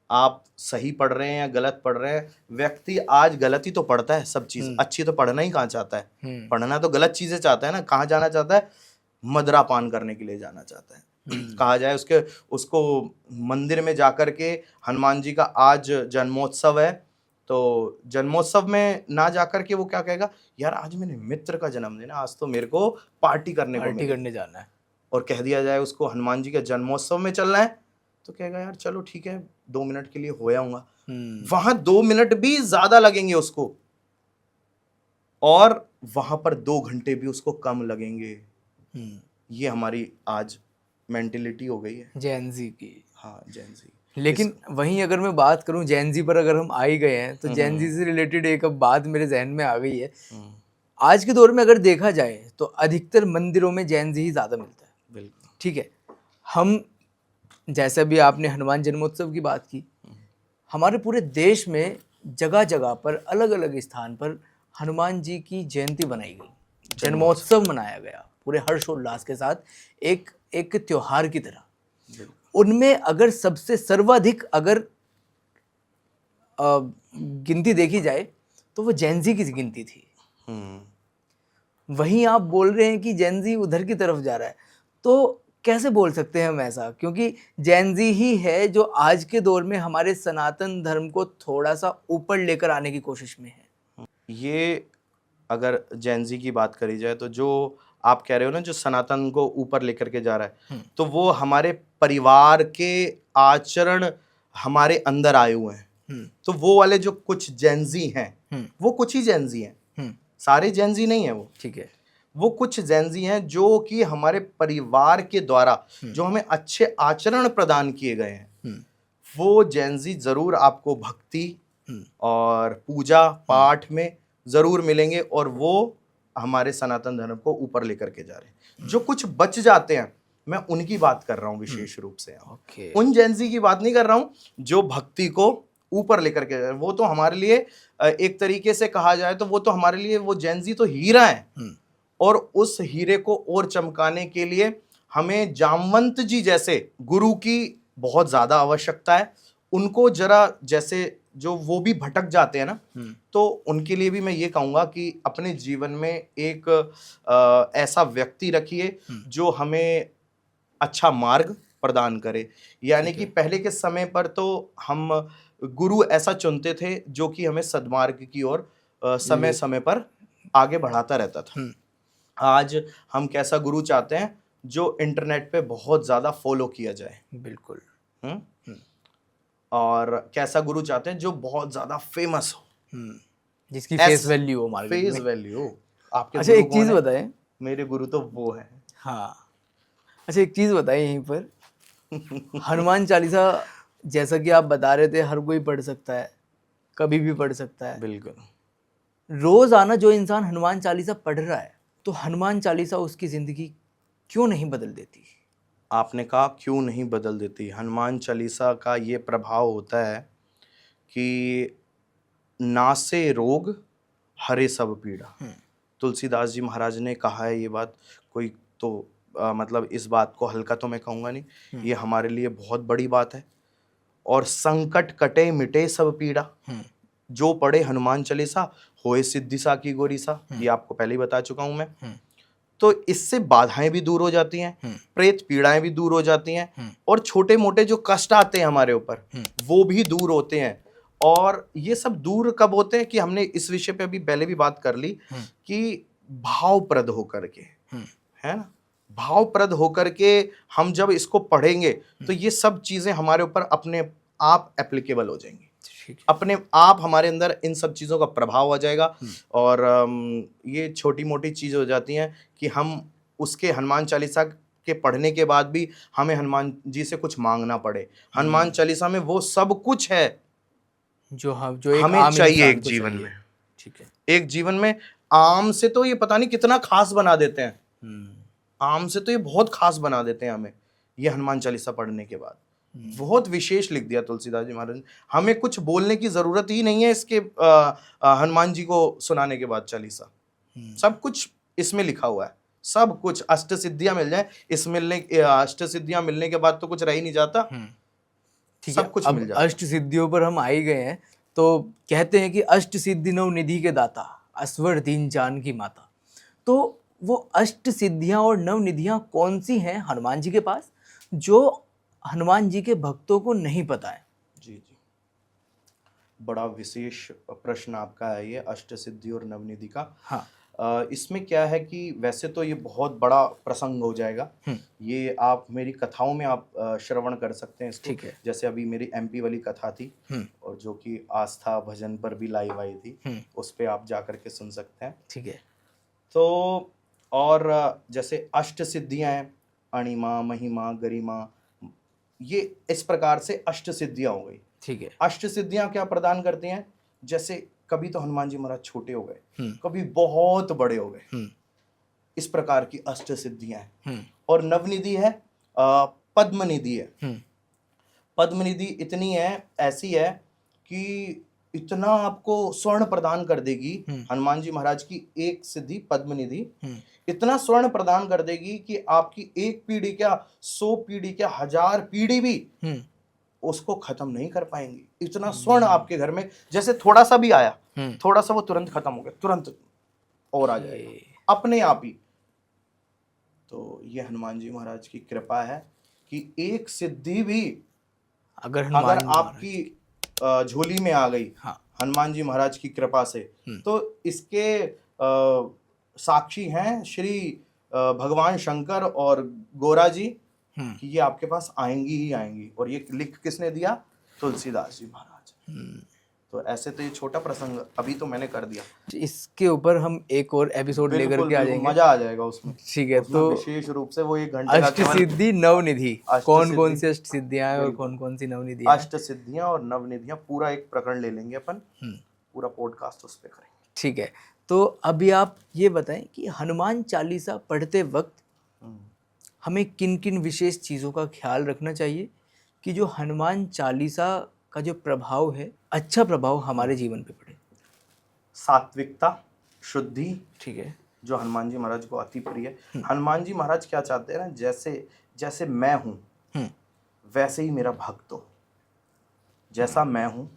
आप सही पढ़ रहे हैं या गलत पढ़ रहे हैं। व्यक्ति आज गलत ही तो पढ़ता है, सब चीज अच्छी तो पढ़ना ही कहाँ चाहता है, पढ़ना तो गलत चीजें चाहता है ना। कहाँ जाना चाहता है? मदरा पान करने के लिए जाना चाहता है। कहा जाए उसको मंदिर में जाकर के, हनुमान जी का आज जन्मोत्सव है, तो जन्मोत्सव में ना जाकर के वो क्या कहेगा, यार आज मेरे मित्र का जन्मदिन है, आज तो मेरे को पार्टी करने जाना है। और कह दिया जाए उसको हनुमान जी के जन्मोत्सव में चलना है, तो कहेगा यार चलो ठीक है, 2 मिनट के लिए हो आऊंगा। वहां 2 मिनट भी ज्यादा लगेंगे उसको, और वहां पर 2 घंटे भी उसको कम लगेंगे। ये हमारी आज मेंटेलिटी हो गई है जैन जी की। हाँ, जैन जी। लेकिन वहीं अगर मैं बात करूं जैन जी पर, अगर हम आ ही गए हैं, तो जैन जी से रिलेटेड एक अब बात मेरे जहन में आ गई है। आज के दौर में अगर देखा जाए तो अधिकतर मंदिरों में जैन जी ही ज्यादा मिलता है। बिल्कुल ठीक है। हम जैसे अभी आपने हनुमान जन्मोत्सव की बात की, हमारे पूरे देश में जगह जगह पर, अलग अलग स्थान पर हनुमान जी की जयंती बनाई गई, जन्मोत्सव मनाया गया पूरे हर्षोल्लास के साथ, एक त्योहार की तरह। उनमें अगर सबसे सर्वाधिक अगर गिनती देखी जाए तो वो जैन जी की गिनती थी। वहीं आप बोल रहे हैं कि जैन जी उधर की तरफ जा रहा है, तो कैसे बोल सकते हैं हम ऐसा? क्योंकि जैन जी ही है जो आज के दौर में हमारे सनातन धर्म को थोड़ा सा ऊपर लेकर आने की कोशिश में है। ये अगर जैन जी की बात करी जाए, तो जो आप कह रहे हो ना, जो सनातन को ऊपर लेकर के जा रहा है, तो वो हमारे परिवार के आचरण हमारे अंदर आए हुए हैं। तो वो वाले जो कुछ जैनजी हैं, वो कुछ ही जैनजी हैं, सारे जैनजी नहीं है वो। ठीक है। वो कुछ जैनजी हैं जो कि हमारे परिवार के द्वारा जो हमें अच्छे आचरण प्रदान किए गए हैं, वो जैनजी जरूर आपको भक्ति और पूजा पाठ में जरूर मिलेंगे, और वो हमारे सनातन धर्म को ऊपर लेकर के जा रहे हैं। जो कुछ बच जाते हैं, मैं उनकी बात कर रहा हूँ विशेष रूप से। उन जैनजी की बात नहीं कर रहा हूँ जो भक्ति को ऊपर लेकर के जा रहे हैं। वो तो हमारे लिए एक तरीके से कहा जाए तो वो तो हमारे लिए, वो जैनजी तो हीरा है, और उस हीरे को और चमकाने के लिए हमें जामवंत जी जैसे गुरु की बहुत ज्यादा आवश्यकता है। उनको जरा, जैसे जो वो भी भटक जाते हैं ना, तो उनके लिए भी मैं ये कहूँगा कि अपने जीवन में एक ऐसा व्यक्ति रखिए जो हमें अच्छा मार्ग प्रदान करे। यानी कि पहले के समय पर तो हम गुरु ऐसा चुनते थे जो कि हमें सद्मार्ग की ओर समय समय पर आगे बढ़ाता रहता था। आज हम कैसा गुरु चाहते हैं जो इंटरनेट पे बहुत ज्यादा फॉलो किया जाए। बिल्कुल। हम्म? और कैसा गुरु चाहते हैं जो बहुत ज्यादा फेमस हो, जिसकी फेस वैल्यू हो मार्केट फेस में। वैल्यू। आपके अच्छा गुरु एक चीज कौन है? बताएं। मेरे गुरु तो वो है। हाँ, अच्छा एक चीज बताएं यहीं पर, हनुमान चालीसा जैसा कि आप बता रहे थे हर कोई पढ़ सकता है, कभी भी पढ़ सकता है। बिल्कुल। रोज आना जो इंसान हनुमान चालीसा पढ़ रहा है, तो हनुमान चालीसा उसकी जिंदगी क्यों नहीं बदल देती? आपने कहा क्यों नहीं बदल देती। हनुमान चालीसा का ये प्रभाव होता है कि नासे रोग हरे सब पीड़ा। तुलसीदास जी महाराज ने कहा है ये बात। कोई तो मतलब इस बात को हल्का तो मैं कहूँगा नहीं, ये हमारे लिए बहुत बड़ी बात है। और संकट कटे मिटे सब पीड़ा, जो पढ़े हनुमान चालीसा होए सिद्धि सा की गोरी सा। ये आपको पहले ही बता चुका हूं मैं। तो इससे बाधाएं भी दूर हो जाती हैं, प्रेत पीड़ाएं भी दूर हो जाती हैं, और छोटे मोटे जो कष्ट आते हैं हमारे ऊपर वो भी दूर होते हैं। और ये सब दूर कब होते हैं कि हमने इस विषय पे अभी पहले भी बात कर ली कि भावप्रद होकर के, है ना, भावप्रद होकर के हम जब इसको पढ़ेंगे तो ये सब चीजें हमारे ऊपर अपने आप एप्लीकेबल हो जाएंगी। अपने आप हमारे अंदर इन सब चीज़ों का प्रभाव आ जाएगा। और ये छोटी मोटी चीज़ हो जाती हैं कि हम उसके हनुमान चालीसा के पढ़ने के बाद भी हमें हनुमान जी से कुछ मांगना पड़े। हनुमान चालीसा में वो सब कुछ है जो एक हमें आम चाहिए इंसान एक को जीवन चाहिए। में। ठीक है। एक जीवन में आम से तो ये पता नहीं कितना खास बना देते हैं। आम से तो ये बहुत खास बना देते हैं हमें, ये हनुमान चालीसा पढ़ने के बाद। बहुत विशेष लिख दिया तुलसीदास जी महाराज ने। हमें कुछ बोलने की जरूरत ही नहीं है इसके हनुमान जी को सुनाने के बाद चालीसा। सब कुछ इसमें लिखा हुआ है, सब कुछ। अष्ट सिद्धियां मिल जाए इस अष्ट सिद्धियां मिलने के बाद तो कुछ रह ही नहीं जाता। ठीक सब है। कुछ मिल अब जाता है। अष्ट सिद्धियों पर हम आ ही गए हैं, तो कहते हैं कि अष्ट सिद्धि नव निधि के दाता, असवर दीन जान की माता। तो वो अष्ट सिद्धियां और नव निधियां कौन सी हैं हनुमान जी के पास, जो हनुमान जी के भक्तों को नहीं पता है? जी जी, बड़ा विशेष प्रश्न आपका है ये, अष्ट सिद्धि और नवनिधि का। हाँ। इसमें क्या है कि वैसे तो ये बहुत बड़ा प्रसंग हो जाएगा। ये आप मेरी कथाओं में आप श्रवण कर सकते हैं इसको। ठीक है। जैसे अभी मेरी एमपी वाली कथा थी, और जो कि आस्था भजन पर भी लाइव आई थी, उस पे आप जा करके सुन सकते हैं। ठीक है। तो और जैसे अष्ट सिद्धियां हैं, अणिमा महिमा गरिमा, ये इस प्रकार से अष्ट सिद्धियां हो गई। ठीक है। अष्ट सिद्धियां क्या प्रदान करती हैं? जैसे कभी तो हनुमान जी महाराज छोटे हो गए, कभी बहुत बड़े हो गए, इस प्रकार की अष्ट सिद्धियां हैं। और नवनिधि है, पद्मनिधि है। पद्मनिधि इतनी है, ऐसी है कि इतना आपको स्वर्ण प्रदान कर देगी हनुमान जी महाराज की एक सिद्धि पद्मनिधि। इतना स्वर्ण प्रदान कर देगी कि आपकी एक पीढ़ी क्या, 100 पीढ़ी क्या, 1000 पीढ़ी भी उसको खत्म नहीं कर पाएंगी। इतना स्वर्ण आपके घर में, जैसे थोड़ा सा भी आया, थोड़ा सा वो तुरंत खत्म हो गया, तुरंत और आ जाएगा अपने आप ही। तो ये हनुमान जी महाराज की कृपा है कि एक सिद्धि भी अगर आपकी झोली में आ गई, हाँ, हनुमान जी महाराज की कृपा से, तो इसके साक्षी हैं श्री भगवान शंकर और गोरा जी कि ये आपके पास आएंगी ही आएंगी। और ये लिख किसने दिया? तुलसीदास जी महाराज। तो ऐसे तो ये छोटा प्रसंग अभी तो मैंने कर दिया, इसके ऊपर हम एक और एपिसोड लेकर के आ जाएंगे, मजा आ जाएगा उसमें। ठीक है। तो विशेष रूप से वो 1 घंटे का अष्ट सिद्धि नवनिधि, कौन कौन सी अष्ट सिद्धियां हैं और बिल्कुल। कौन कौन सी नवनिधियां हैं? अष्ट सिद्धियां और नवनिधियां पूरा एक प्रकरण ले लेंगे अपन, पूरा पॉडकास्ट उस पे करेंगे। ठीक है। तो अभी आप ये बताएं कि हनुमान चालीसा पढ़ते वक्त हमें किन किन विशेष चीज़ों का ख्याल रखना चाहिए कि जो हनुमान चालीसा का जो प्रभाव है, अच्छा प्रभाव हमारे जीवन पे पड़े? सात्विकता, शुद्धि, ठीक है, जो हनुमान जी महाराज को अति प्रिय है। हनुमान जी महाराज क्या चाहते हैं ना, जैसे जैसे मैं हूँ वैसे ही मेरा भक्त हो। जैसा मैं हूँ,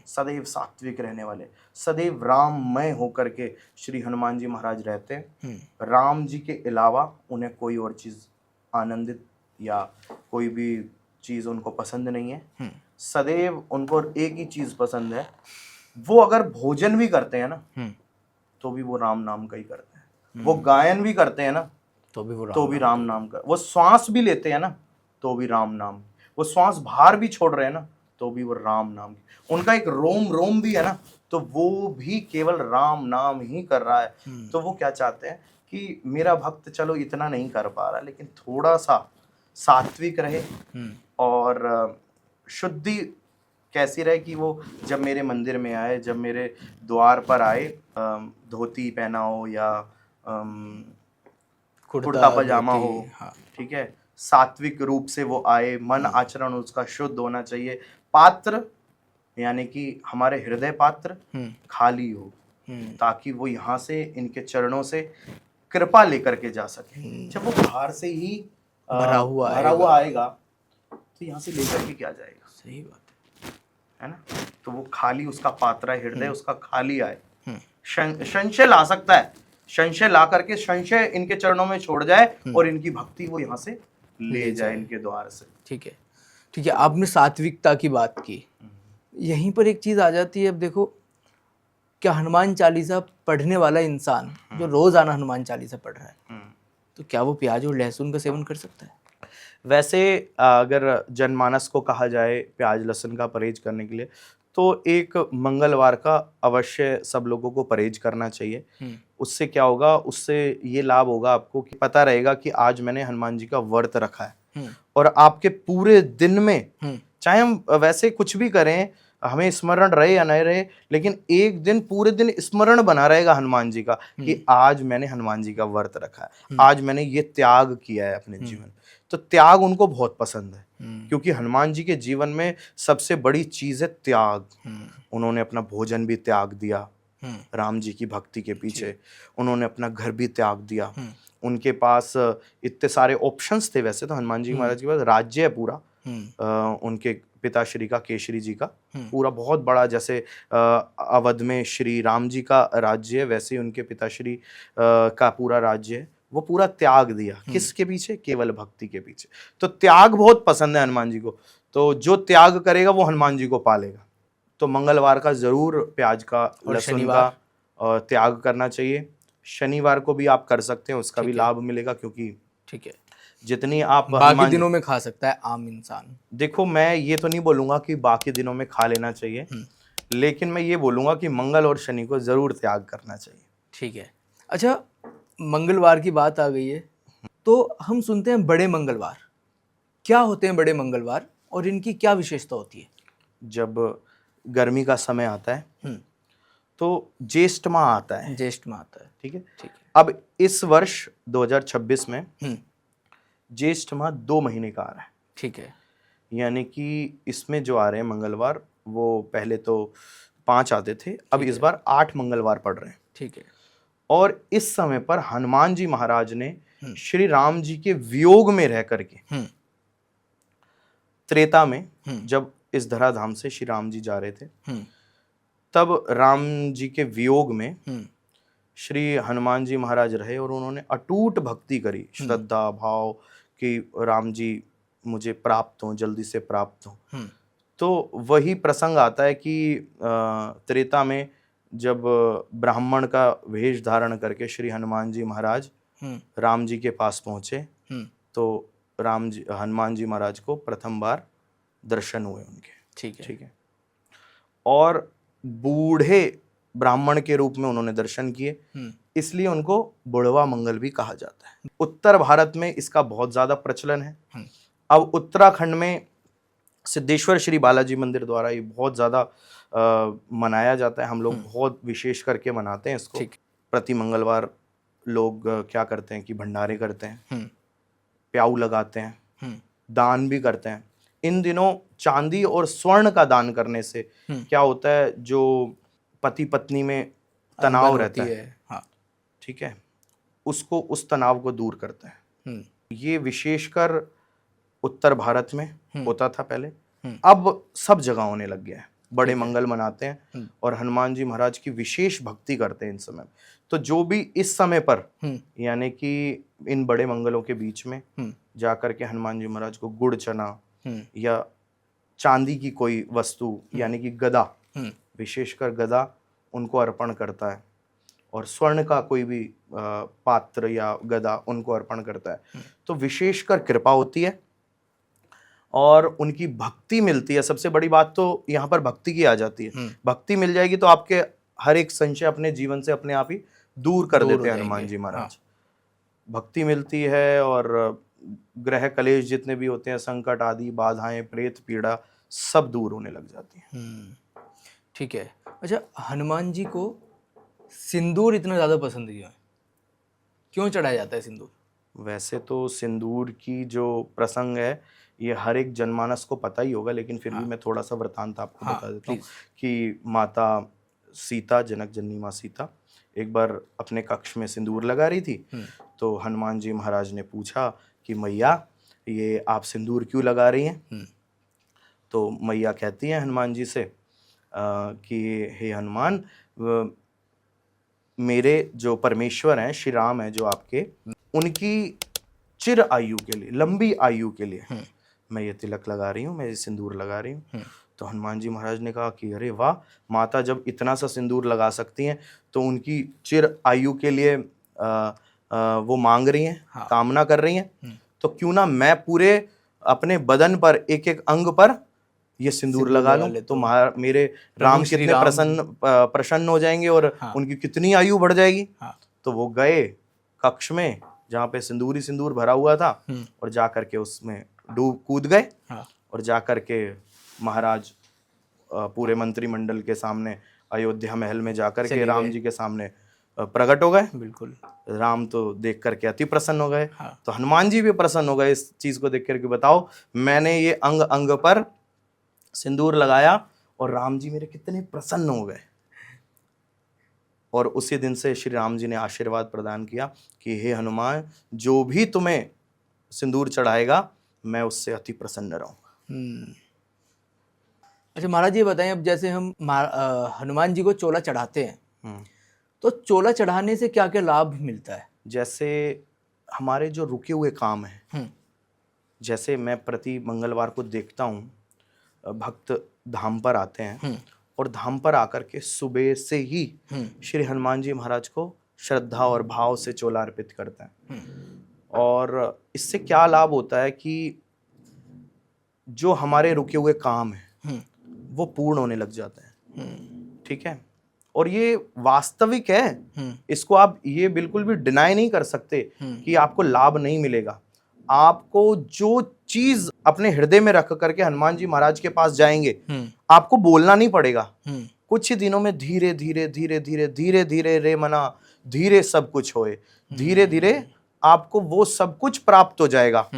सदैव सात्विक रहने वाले, सदैव राममय होकर के श्री हनुमान जी महाराज रहते हैं। राम जी के अलावा उन्हें कोई और चीज आनंदित या कोई भी चीज़ उनको पसंद नहीं है, सदैव उनको एक ही चीज़ पसंद है, वो अगर भोजन भी करते हैं ना तो भी वो राम नाम का ही करते हैं, वो गायन भी करते हैं ना तो भी वो तो भी राम नाम का, वो श्वास भी लेते हैं ना तो भी राम नाम, वो श्वास बाहर भी छोड़ रहे हैं ना तो भी वो राम नाम, उनका एक रोम रोम भी है ना तो वो भी केवल राम नाम ही कर रहा है। तो वो क्या चाहते हैं कि मेरा भक्त चलो इतना नहीं कर पा रहा लेकिन थोड़ा सा सात्विक रहे और शुद्धि कैसी रहे कि वो जब मेरे मंदिर में आए, जब मेरे द्वार पर आए, धोती पहना हो या कुर्ता पजामा हो, ठीक है, सात्विक रूप से वो आए, मन आचरण उसका शुद्ध होना चाहिए, पात्र यानी कि हमारे हृदय पात्र खाली हो ताकि वो यहाँ से इनके चरणों से कृपा लेकर के जा सके। जब वो बाहर से ही भरा हुआ आएगा तो यहाँ से लेकर के क्या जाएगा? सही बात है ना। तो वो खाली उसका पात्र हृदय उसका खाली आए, संशय ला सकता है, संशय ला करके संशय इनके चरणों में छोड़ जाए और इनकी भक्ति वो यहाँ से ले जाए इनके द्वार से। ठीक है, ठीक है। आपने सात्विकता की बात की, यहीं पर एक चीज आ जाती है। अब देखो, क्या हनुमान चालीसा पढ़ने वाला इंसान जो रोजाना हनुमान चालीसा पढ़ रहा है तो क्या वो प्याज और लहसुन का सेवन कर सकता है? वैसे अगर जनमानस को कहा जाए प्याज लहसुन का परहेज करने के लिए तो एक मंगलवार का अवश्य सब लोगों को परहेज करना चाहिए। उससे क्या होगा, उससे ये लाभ होगा आपको कि पता रहेगा कि आज मैंने हनुमान जी का व्रत रखा है और आपके पूरे दिन में चाहे हम वैसे कुछ भी करें, हमें स्मरण रहे या नहीं रहे, लेकिन एक दिन पूरे दिन स्मरण बना रहेगा हनुमान जी का कि आज मैंने हनुमान जी का व्रत रखा है, आज मैंने ये त्याग किया है अपने जीवन। तो त्याग उनको बहुत पसंद है क्योंकि हनुमान जी के जीवन में सबसे बड़ी चीज है त्याग। उन्होंने अपना भोजन भी त्याग दिया राम जी की भक्ति के पीछे, उन्होंने अपना घर भी त्याग दिया। उनके पास इतने सारे ऑप्शंस थे, वैसे तो हनुमान जी महाराज के पास राज्य है पूरा, उनके पिताश्री का, केसरी जी का पूरा बहुत बड़ा, जैसे अवध में श्री राम जी का राज्य है वैसे उनके पिताश्री का पूरा राज्य है। वो पूरा त्याग दिया किसके पीछे? केवल भक्ति के पीछे। तो त्याग बहुत पसंद है हनुमान जी को, तो जो त्याग करेगा वो हनुमान जी को पालेगा। तो मंगलवार का जरूर प्याज का लहसुन का त्याग करना चाहिए। शनिवार को भी आप कर सकते हैं, उसका भी लाभ मिलेगा क्योंकि ठीक है, जितनी आप बाकी दिनों में खा सकता है आम इंसान। देखो, मैं ये तो नहीं बोलूंगा कि बाकी दिनों में खा लेना चाहिए, लेकिन मैं ये बोलूंगा कि मंगल और शनि को जरूर त्याग करना चाहिए। ठीक है। अच्छा, मंगलवार की बात आ गई है तो हम सुनते हैं बड़े मंगलवार। क्या होते हैं बड़े मंगलवार और इनकी क्या विशेषता होती है? जब गर्मी का समय आता है तो ज्येष्ठ माह आता है, ज्येष्ठ माह आता है, ठीक है। ठीक है। अब इस वर्ष 2026 में ज्येष्ठ माह 2 महीने का आ रहा है, ठीक है। यानी कि इसमें जो आ रहे हैं मंगलवार वो पहले तो 5 आते थे, अब इस बार 8 मंगलवार पड़ रहे हैं, ठीक है। और इस समय पर हनुमान जी महाराज ने श्री राम जी के वियोग में रह करके त्रेता में जब इस धराधाम से श्री राम जी जा रहे थे तब राम जी के वियोग में श्री हनुमान जी महाराज रहे और उन्होंने अटूट भक्ति करी, श्रद्धा भाव कि राम जी मुझे प्राप्त हो, जल्दी से प्राप्त हो। तो वही प्रसंग आता है कि त्रेता में जब ब्राह्मण का वेश धारण करके श्री हनुमान जी महाराज राम जी के पास पहुंचे तो हनुमान जी महाराज को प्रथम बार दर्शन हुए उनके, ठीक है। और बूढ़े ब्राह्मण के रूप में उन्होंने दर्शन किए, इसलिए उनको बुढ़वा मंगल भी कहा जाता है। उत्तर भारत में इसका बहुत ज्यादा प्रचलन है। अब उत्तराखंड में सिद्धेश्वर श्री बालाजी मंदिर द्वारा ये बहुत ज्यादा मनाया जाता है। हम लोग बहुत विशेष करके मनाते हैं इसको। प्रति मंगलवार लोग क्या करते हैं कि भंडारे करते हैं, प्याऊ लगाते हैं, दान भी करते हैं। इन दिनों चांदी और स्वर्ण का दान करने से क्या होता है, जो पति पत्नी में तनाव रहता है, हाँ, ठीक है, उसको, उस तनाव को दूर करता है। ये विशेषकर उत्तर भारत में होता था पहले, अब सब जगह होने लग गया है। बड़े मंगल मनाते हैं और हनुमान जी महाराज की विशेष भक्ति करते हैं इन समय। तो जो भी इस समय पर यानी कि इन बड़े मंगलों के बीच में जाकर के हनुमान जी महाराज को गुड़ चना हम्म या चांदी की कोई वस्तु यानी कि गदा, हम्म विशेषकर गदा उनको अर्पण करता है, और स्वर्ण का कोई भी पात्र या गदा उनको अर्पण करता है, तो विशेषकर कृपा होती है और उनकी भक्ति मिलती है। सबसे बड़ी बात तो यहाँ पर भक्ति की आ जाती है। भक्ति मिल जाएगी तो आपके हर एक संशय अपने जीवन से अपने आप ही दूर कर दूर देते हो हैं हनुमान जाएंगे। जी महाराज। भक्ति मिलती है और ग्रह कलेश जितने भी होते हैं, संकट आदि बाधाएं, प्रेत पीड़ा, सब दूर होने लग जाती है। ठीक है। अच्छा, हनुमान जी को सिंदूर इतना ज़्यादा पसंद क्यों है? क्यों चढ़ाया जाता है सिंदूर? वैसे तो सिंदूर की जो प्रसंग है ये हर एक जनमानस को पता ही होगा, लेकिन फिर भी मैं थोड़ा सा वृतांत आपको बता देता हूँ कि माता सीता, जनक जननी माँ सीता एक बार अपने कक्ष में सिंदूर लगा रही थी, तो हनुमान जी महाराज ने पूछा कि मैया ये आप सिंदूर क्यों लगा रही हैं? तो मैया कहती हैं हनुमान जी से कि हे हनुमान, मेरे जो परमेश्वर हैं, श्री राम हैं जो आपके, उनकी चिर आयु के लिए, लंबी आयु के लिए मैं ये तिलक लगा रही हूँ, मैं ये सिंदूर लगा रही हूँ। तो हनुमान जी महाराज ने कहा कि अरे वाह, माता जब इतना सा सिंदूर लगा सकती हैं तो उनकी चिर आयु के लिए वो मांग रही हैं, कामना कर रही हैं, तो क्यों ना मैं पूरे अपने बदन पर एक एक अंग पर ये सिंदूर लगा लूं, तो मेरे राम कितने प्रसन्न हो जाएंगे और उनकी कितनी आयु बढ़ जाएगी। तो वो गए कक्ष में जहाँ पे सिंदूर ही सिंदूर भरा हुआ था और जा करके उसमें कूद गए और जा करके महाराज पूरे मंत्रिमंडल के सामने अयोध्या महल में जाकर के राम जी के सामने प्रकट हो गए। बिल्कुल। राम तो देख करके अति प्रसन्न हो गए। तो हनुमान जी भी प्रसन्न हो गए इस चीज को देख करके, बताओ मैंने ये अंग अंग पर सिंदूर लगाया और राम जी मेरे कितने प्रसन्न हो गए। और उसी दिन से श्री राम जी ने आशीर्वाद प्रदान किया कि हे हनुमान, जो भी तुम्हें सिंदूर चढ़ाएगा मैं उससे अति प्रसन्न रहूंगा। अच्छा महाराज, ये बताएं, अब जैसे हम हनुमान जी को चोला चढ़ाते हैं तो चोला चढ़ाने से क्या क्या लाभ मिलता है? जैसे हमारे जो रुके हुए काम हैं, जैसे मैं प्रति मंगलवार को देखता हूँ भक्त धाम पर आते हैं और धाम पर आकर के सुबह से ही श्री हनुमान जी महाराज को श्रद्धा और भाव से चोला अर्पित करते हैं। और इससे क्या लाभ होता है कि जो हमारे रुके हुए काम हैं वो पूर्ण होने लग जाते हैं। ठीक है, और ये वास्तविक है, इसको आप ये बिल्कुल भी डिनाई नहीं कर सकते कि आपको लाभ नहीं मिलेगा। आपको जो चीज अपने हृदय में रख करके हनुमान जी महाराज के पास जाएंगे, आपको बोलना नहीं पड़ेगा। कुछ ही दिनों में धीरे धीरे धीरे धीरे धीरे धीरे रे मना धीरे सब कुछ होए, धीरे धीरे आपको वो सब कुछ प्राप्त हो जाएगा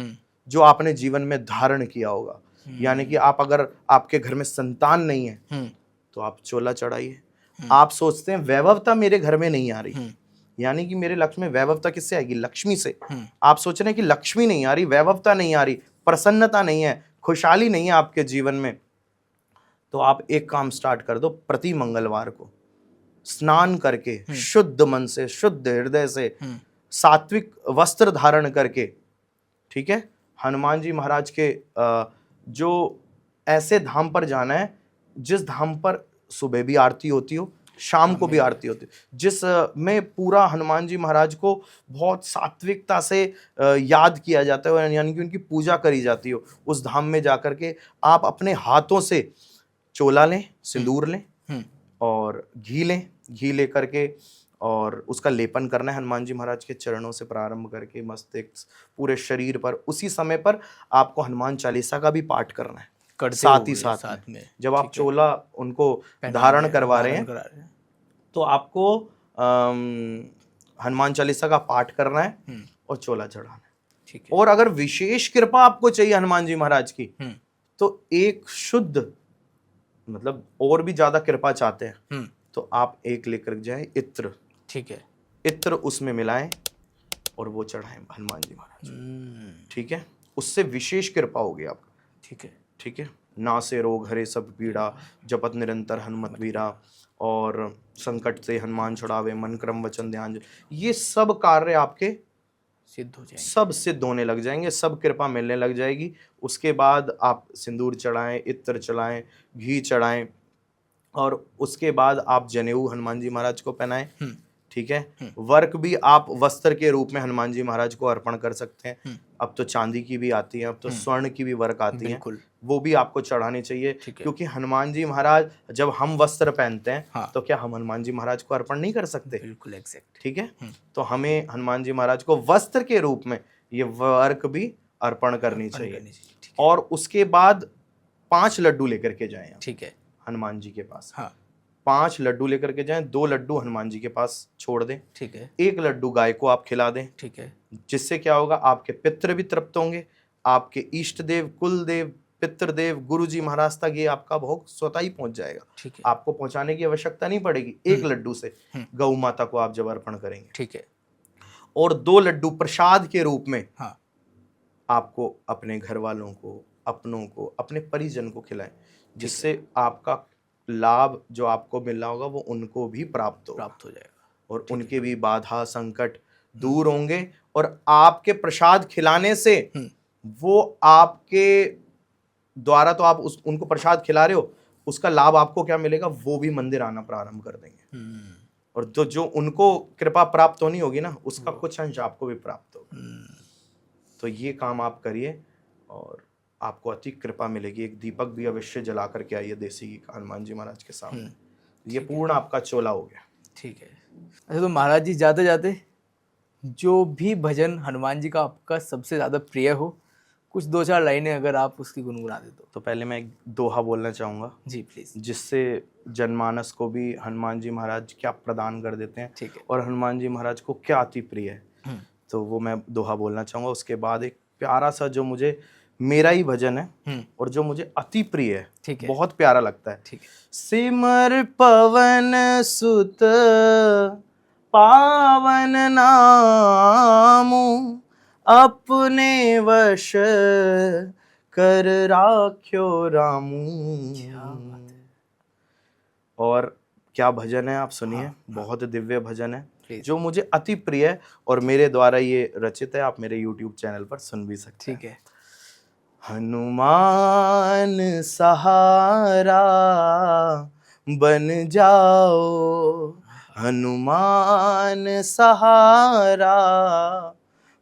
जो आपने जीवन में धारण किया होगा। यानी कि आप अगर आपके घर में संतान नहीं है तो आप चोला चढ़ाइए। आप सोचते हैं वैभवता मेरे घर में नहीं आ रही, यानी कि मेरे लक्ष्य में वैभवता किससे आएगी? लक्ष्मी से। आप सोच रहे हैं कि लक्ष्मी नहीं आ रही, वैभवता नहीं आ रही, प्रसन्नता नहीं है, खुशहाली नहीं है आपके जीवन में, तो आप एक काम स्टार्ट कर दो। प्रति मंगलवार को स्नान करके शुद्ध मन से, शुद्ध हृदय से, सात्विक वस्त्र धारण करके, ठीक है, हनुमान जी महाराज के जो ऐसे धाम पर जाना है जिस धाम पर सुबह भी आरती होती हो, शाम को भी आरती होती है, जिस में पूरा हनुमान जी महाराज को बहुत सात्विकता से याद किया जाता है, यानी कि उनकी पूजा करी जाती हो, उस धाम में जाकर के आप अपने हाथों से चोला लें, सिंदूर लें और घी ले करके और उसका लेपन करना है हनुमान जी महाराज के चरणों से प्रारंभ करके मस्तिष्क, पूरे शरीर पर। उसी समय पर आपको हनुमान चालीसा का भी पाठ करना है साथ ही साथ में। जब आप चोला उनको धारण करवा रहे हैं तो आपको हनुमान चालीसा का पाठ करना है और चोला चढ़ाना है। ठीक है। और अगर विशेष कृपा आपको चाहिए हनुमान जी महाराज की तो एक शुद्ध, मतलब और भी ज्यादा कृपा चाहते हैं तो आप एक लेकर जाए इत्र। ठीक है, इत्र उसमें मिलाएं और वो चढ़ाएं हनुमान जी महाराज। ठीक है, उससे विशेष कृपा होगी आपका। ठीक है, ठीक है। ना से रोग हरे सब पीड़ा, जपत निरंतर हनुमत वीरा, और संकट से हनुमान छुड़ावे, मन क्रम वचन ध्यान, ये सब कार्य आपके सिद्ध हो जाएंगे। सब सिद्ध होने लग जाएंगे, सब कृपा मिलने लग जाएगी। उसके बाद आप सिंदूर चढ़ाएं, इत्र चढ़ाएं, घी चढ़ाएं, और उसके बाद आप जनेऊ हनुमान जी महाराज को पहनाएं। ठीक है। वर्क भी आप वस्त्र के रूप में हनुमान जी महाराज को अर्पण कर सकते हैं। अब तो चांदी की भी आती है, अब तो स्वर्ण की भी वर्क आती है, बिल्कुल। वो भी आपको चढ़ानी चाहिए। ठीक है। क्योंकि हनुमान जी महाराज, जब हम वस्त्र पहनते हैं हाँ। तो क्या हम हनुमान जी महाराज को अर्पण नहीं कर सकते? बिल्कुल एग्जैक्ट। ठीक है। तो हमें हनुमान जी महाराज को वस्त्र के रूप में ये वर्क भी अर्पण करनी चाहिए। ठीक है। और उसके बाद 5 लड्डू लेकर के जाएं आप ठीक है। हनुमान जी के पास। हाँ। 5 लड्डू लेकर के जाएं, 2 लड्डू हनुमान जी के पास छोड़ दें। ठीक है। 1 लड्डू गाय को आप खिला दें। ठीक है। जिससे क्या होगा, आपके पितृ भी तृप्त होंगे, आपके इष्ट देव, कुल देव, पितृदेव, गुरु जी महाराज तक ये आपका भोग स्वतः ही पहुंच जाएगा। ठीक है। आपको पहुंचाने की आवश्यकता नहीं पड़ेगी। 1 लड्डू से गौ माता को आप जब अर्पण करेंगे। ठीक है। और 2 लड्डू प्रसाद के रूप में हाँ। आपको अपने घर वालों को, अपनों को, अपने परिजन को खिलाएं, जिससे आपका लाभ जो आपको मिल रहा होगा वो उनको भी प्राप्त हो जाएगा, और उनके भी बाधा संकट दूर होंगे। और आपके प्रसाद खिलाने से वो आपके द्वारा, तो आप उनको प्रसाद खिला रहे हो, उसका लाभ आपको क्या मिलेगा, वो भी मंदिर आना प्रारंभ कर देंगे। और तो जो उनको कृपा प्राप्त होनी होगी ना, उसका कुछ अंश आपको भी प्राप्त होगा। तो ये काम आप करिए और आपको अति कृपा मिलेगी। एक दीपक भी अवश्य जला करके आइए देसी घी का हनुमान जी महाराज के सामने। ये पूर्ण आपका चोला हो गया। ठीक है। अच्छा, तो महाराज जी जाते जाते जो भी भजन हनुमान जी का आपका सबसे ज्यादा प्रिय हो, कुछ 2-4 लाइनें अगर आप उसकी गुनगुना दे तो पहले मैं एक दोहा बोलना चाहूंगा जी प्लीज, जिससे जनमानस को भी हनुमान जी महाराज क्या प्रदान कर देते हैं। ठीक है। और हनुमान जी महाराज को क्या अति प्रिय है, तो वो मैं दोहा बोलना चाहूंगा। उसके बाद एक प्यारा सा जो मुझे मेरा ही भजन है और जो मुझे अति प्रिय है, ठीक है, बहुत प्यारा लगता है। ठीक है। सिमर पवन सुत पावन नामु, अपने वश कर राख्यो रामू। और क्या भजन है, आप सुनिए। बहुत दिव्य भजन है जो मुझे अति प्रिय है और मेरे द्वारा ये रचित है। आप मेरे YouTube चैनल पर सुन भी सकते हैं। ठीक है। हनुमान सहारा बन जाओ, हनुमान सहारा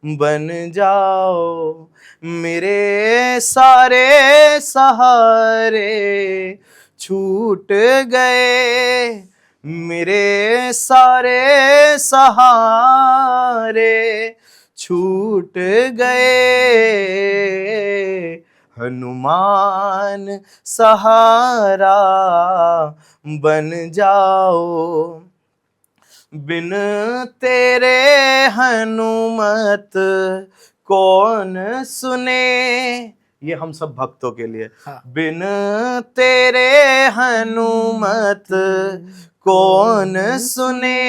बन जाओ, मेरे सारे सहारे छूट गए, मेरे सारे सहारे छूट गए, हनुमान सहारा बन जाओ, बिन तेरे हनुमत कौन सुने। ये हम सब भक्तों के लिए। बिन तेरे हनुमत कौन सुने,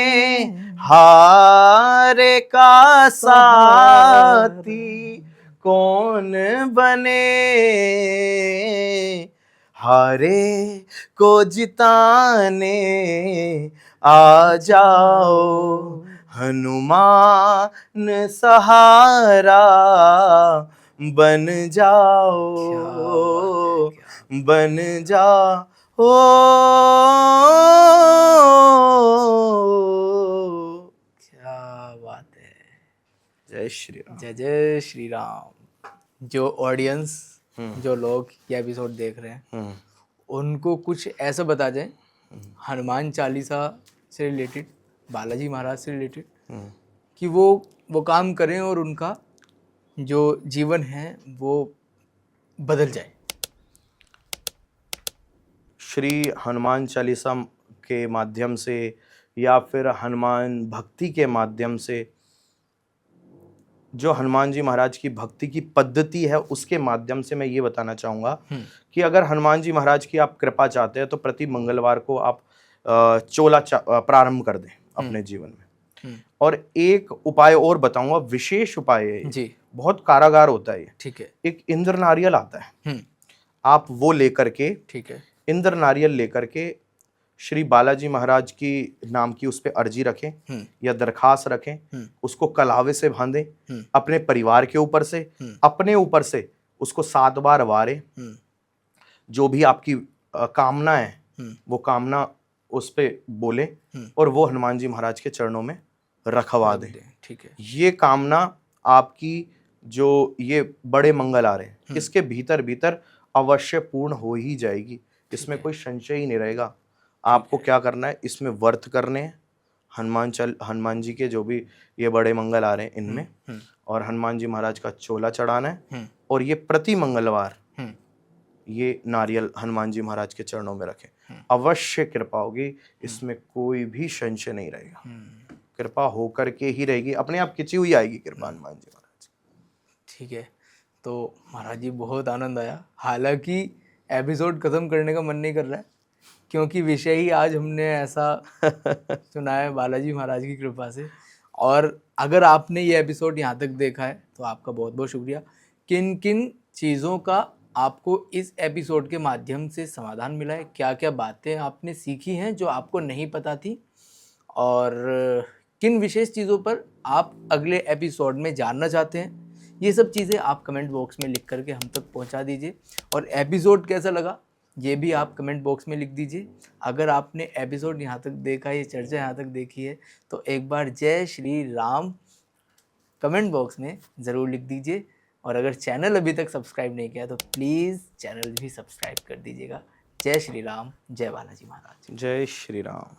हारे का साथी कौन बने, हारे को जिताने आ जाओ, हनुमान सहारा बन जाओ, बन जाओ। क्या बात है। जय श्री राम। जय जय श्री राम। जो ऑडियंस, जो लोग ये एपिसोड देख रहे हैं, उनको कुछ ऐसा बता जाए हनुमान चालीसा से रिलेटेड, बालाजी महाराज से रिलेटेड, कि वो काम करें और उनका जो जीवन है वो बदल जाए। श्री हनुमान चालीसा के माध्यम से या फिर हनुमान भक्ति के माध्यम से, जो हनुमान जी महाराज की भक्ति की पद्धति है उसके माध्यम से मैं ये बताना चाहूँगा कि अगर हनुमान जी महाराज की आप कृपा चाहते हैं तो प्रति मंगलवार को आप चोला प्रारंभ कर दें अपने जीवन में। और एक उपाय और बताऊंगा, विशेष उपाय है जी, बहुत कारागार होता है ये। ठीक है। एक इंद्र नारियल आता है, आप वो लेकर के, ठीक है, इंद्र नारियल लेकर के श्री बालाजी महाराज की नाम की उस पे अर्जी रखें या दरखास्त रखें, उसको कलावे से बांधें, अपने परिवार के ऊपर से, अपने ऊपर से उसको 7 बार वारें। जो भी आपकी कामना है वो कामना उस पे बोले और वो हनुमान जी महाराज के चरणों में रखवा दें। ठीक है। ये कामना आपकी जो ये बड़े मंगल आ रहे हैं इसके भीतर भीतर अवश्य पूर्ण हो ही जाएगी, इसमें कोई संशय ही नहीं रहेगा। आपको क्या करना है, इसमें व्रत करने हैं, हनुमान जी के जो भी ये बड़े मंगल आ रहे हैं इनमें, और हनुमान जी महाराज का चोला चढ़ाना है, और ये प्रति मंगलवार ये नारियल हनुमान जी महाराज के चरणों में रखें, अवश्य कृपा होगी, इसमें कोई भी संशय नहीं रहेगा। कृपा होकर के ही रहेगी, अपने आप खिंची हुई आएगी कृपा हनुमान जी महाराज। ठीक है। तो महाराज जी बहुत आनंद आया, हालांकि एपिसोड खत्म करने का मन नहीं कर रहा है क्योंकि विषय ही आज हमने ऐसा सुना है बालाजी महाराज की कृपा से। और अगर आपने ये एपिसोड यहाँ तक देखा है तो आपका बहुत बहुत शुक्रिया। किन किन चीज़ों का आपको इस एपिसोड के माध्यम से समाधान मिला है, क्या क्या बातें आपने सीखी हैं जो आपको नहीं पता थी, और किन विशेष चीज़ों पर आप अगले एपिसोड में जानना चाहते हैं, ये सब चीज़ें आप कमेंट बॉक्स में लिख करके हम तक पहुंचा दीजिए। और एपिसोड कैसा लगा ये भी आप कमेंट बॉक्स में लिख दीजिए। अगर आपने एपिसोड यहाँ तक देखा, ये चर्चा यहाँ तक देखी है, तो एक बार जय श्री राम कमेंट बॉक्स में ज़रूर लिख दीजिए। और अगर चैनल अभी तक सब्सक्राइब नहीं किया तो प्लीज़ चैनल भी सब्सक्राइब कर दीजिएगा। जय श्री राम, जय बालाजी महाराज। जय श्री राम।